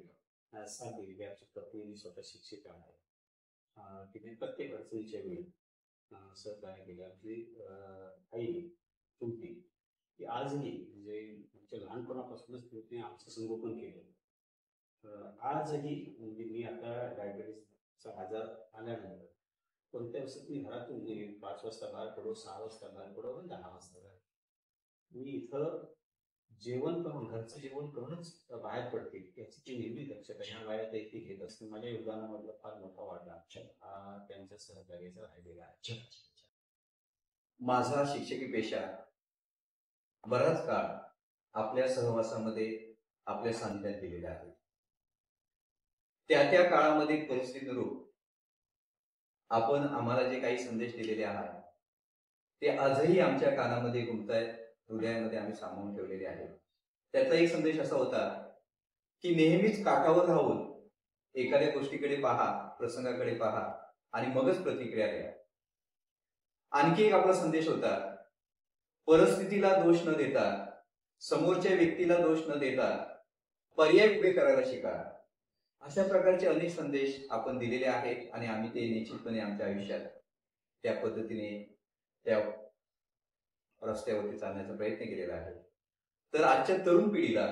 S2: साथ दिली. आमची पत्नी स्वतः शिक्षिका आहे. तिने प्रत्येक अडचणीच्या वेळी सहकार्य केले. आपली आई चुलती ती आजही म्हणजे आमच्या लहानपणापासूनच तिने आमचं संगोपन केलं. आजही म्हणजे मी आता डायबिटीसचा आजार आल्यानंतर कोणत्या वेळेस मी घरातून 5 वाजता बाहेर पडो, 6 वाजता बाहेर पडो, 10 वाजता बाहेर, मी इथं जेवण करून, घरचं जेवण करूनच बाहेर पडते याची ती नेहमी दक्षता ह्या वयात ती घेत असते. माझ्या योगदानामधला फार मोठा वाटा त्यांच्या सहकार्याचा राहिलेला आहे.
S1: माझा शिक्षकी पेशा बराच काळ आपल्या सहवासामध्ये, आपल्या सानिध्यात दिलेला आहे. त्या काळामध्ये परिस्थितीनुरूप आपण आम्हाला जे काही संदेश दिलेले आहात ते आजही आमच्या कानामध्ये घुमतायत, हृदयामध्ये आम्ही सामावून ठेवलेले आहेत. त्यातला एक संदेश असा होता की नेहमीच काठावर राहून एखाद्या गोष्टीकडे पहा, प्रसंगाकडे पहा आणि मगच प्रतिक्रिया द्या. आणखी एक आपला संदेश होता, परिस्थितीला दोष न देता, समोरच्या व्यक्तीला दोष न देता पर्याय उभे करायला शिका. अशा प्रकारचे अनेक संदेश आपण दिलेले आहेत आणि आम्ही ते निश्चितपणे आमच्या आयुष्यात त्या पद्धतीने त्या रस्त्यावरती चालण्याचा प्रयत्न केलेला आहे. तर आजच्या तरुण पिढीला,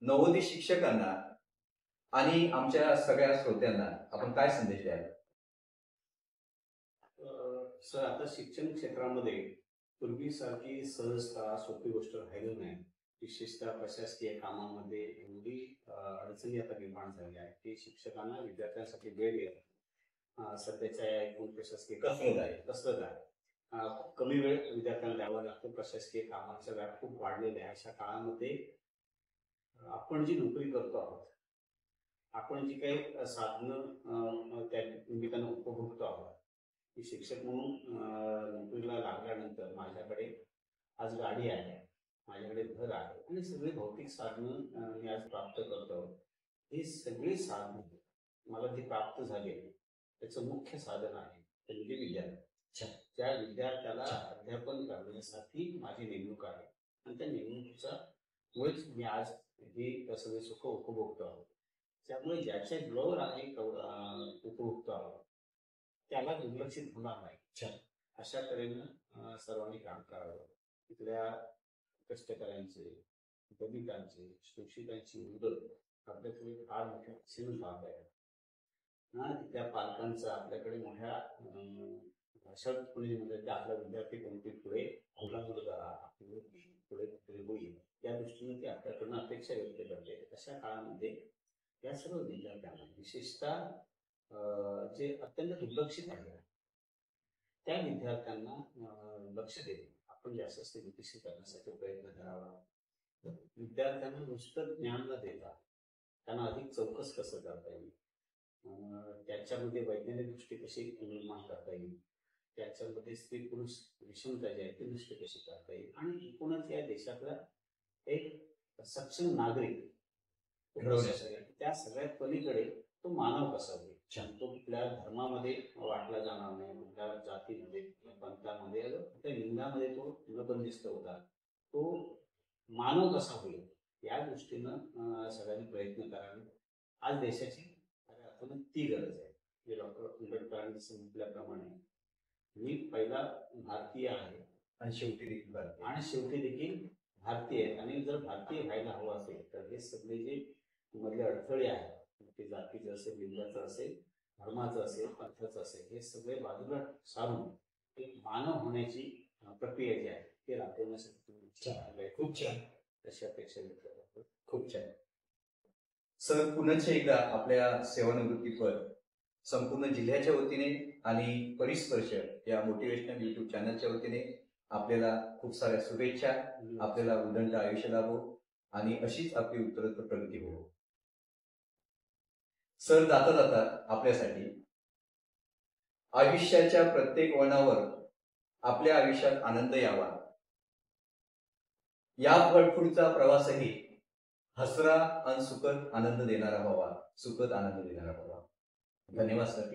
S1: नवोदित शिक्षकांना आणि आमच्या सगळ्या श्रोत्यांना आपण काय संदेश द्याल?
S2: सर, आता शिक्षण क्षेत्रामध्ये पूर्वीसारखी सहजता सोपी गोष्ट राहिली नाही. विशेषतः प्रशासकीय कामामध्ये एवढी अडचणी आता निर्माण झाल्या आहेत की शिक्षकांना विद्यार्थ्यांसाठी वेळ देणं सध्याच्या या एकूण प्रशासकीय कसरत आहे. खूप कमी वेळ विद्यार्थ्यांना द्यावा लागतो. प्रशासकीय कामाचा व्याप खूप वाढलेला आहे. अशा काळामध्ये आपण जी नोकरी करतो आहोत, आपण जी काही साधनं त्या निमित्तानं उपभोगतो आहोत, की शिक्षक म्हणून नोकरीला लागल्यानंतर माझ्याकडे आज गाडी आहे, माझ्याकडे घर आहे आणि सगळी भौतिक साधनं मी आज प्राप्त करतो. ही सगळी साधनं मला जी प्राप्त झाली त्याचं मुख्य साधन आहे ते म्हणजे विद्यार्थी. त्या विद्यार्थ्याला अध्यापन करण्यासाठी माझी नेमणूक आहे आणि त्या नेमणुकीचा मुळेच मी आज ही सगळी सुख उपभोगतो आहोत. त्यामुळे ज्याच्या जीवावर आम्ही उपभोगतो आहोत त्याला दुर्लक्षित होणार नाही. अशा तऱ्हेनं सर्वांनी काम करावं. तिथल्या कष्टकऱ्यांचे, दलितांचे, शोषितांची मदत आपल्याकडे फार मोठ्या शिन भाग आहे ना. त्या पालकांचा आपल्याकडे मोठ्या भाषा कोणी म्हणजे आपला विद्यार्थी कोणती पुढे पुढे होईल या दृष्टीने ते आपल्याकडून अपेक्षा व्यक्त करते. अशा काळामध्ये या सर्व विद्यार्थ्यांना, विशेषतः जे अत्यंत दुर्लक्षित आहे त्या विद्यार्थ्यांना लक्ष देणे आपण जास्त विकसित करण्यासाठी प्रयत्न करावा. विद्यार्थ्यांना नुसतं ज्ञान न देता त्यांना अधिक चौकस कसं करता येईल, त्याच्यामध्ये वैज्ञानिक दृष्टी कशी निर्माण करता येईल, त्याच्यामध्ये स्त्री पुरुष विषमता जी आहे ती नष्ट कशी करता येईल आणि एकूणच या देशातला एक सक्षम नागरिक त्या सगळ्यात पलीकडे तो मानव कसा होईल. तो कुठल्या धर्मामध्ये वाटला जाणार नाही, कुठल्या जातीमध्ये, पंथामध्ये, कुठल्या लिंगामध्ये तो न बंदिस्त होता. तो मानव कसा होईल या दृष्टीनं सगळ्यांनी प्रयत्न करावे. आज देशाची खऱ्या अर्थानं ती गरज आहे. जे डॉक्टर आंबेडकरांनी सांगितल्याप्रमाणे मी पहिला भारतीय आहे
S1: आणि
S2: शेवटी देखील भारतीय आहे. आणि जर भारतीय व्हायला हवं असेल तर हे सगळे जे मधले अडथळे आहेत, ते जातीचं असेल, लिंगाचं असेल, धर्माचं असेल, पंथाचं असेल, हे सगळे बाजूला सारून एक मानव होण्याची प्रक्रिया जी आहे ती राबवण्यासाठी
S1: खूप छान
S2: अशी अपेक्षा व्यक्त करतो.
S1: खूप छान सर. पुनश्च एकदा आपल्या सेवानिवृत्तीपर संपूर्ण जिल्ह्याच्या वतीने आणि परिस्पर्श या मोटिवेशनल युट्यूब चॅनलच्या वतीने आपल्याला खूप साऱ्या शुभेच्छा. आपल्याला उदंड आयुष्य लाभो आणि अशीच आपली उत्तरोत्तर प्रगती हो. सर, जाता जाता आपल्यासाठी आयुष्याच्या प्रत्येक वळणावर आपल्या आयुष्यात आनंद यावा, या पुढचा प्रवासही हसरा आणि सुखद आनंद देणारा व्हावा, सुखद आनंद देणारा व्हावा. धन्यवाद सर.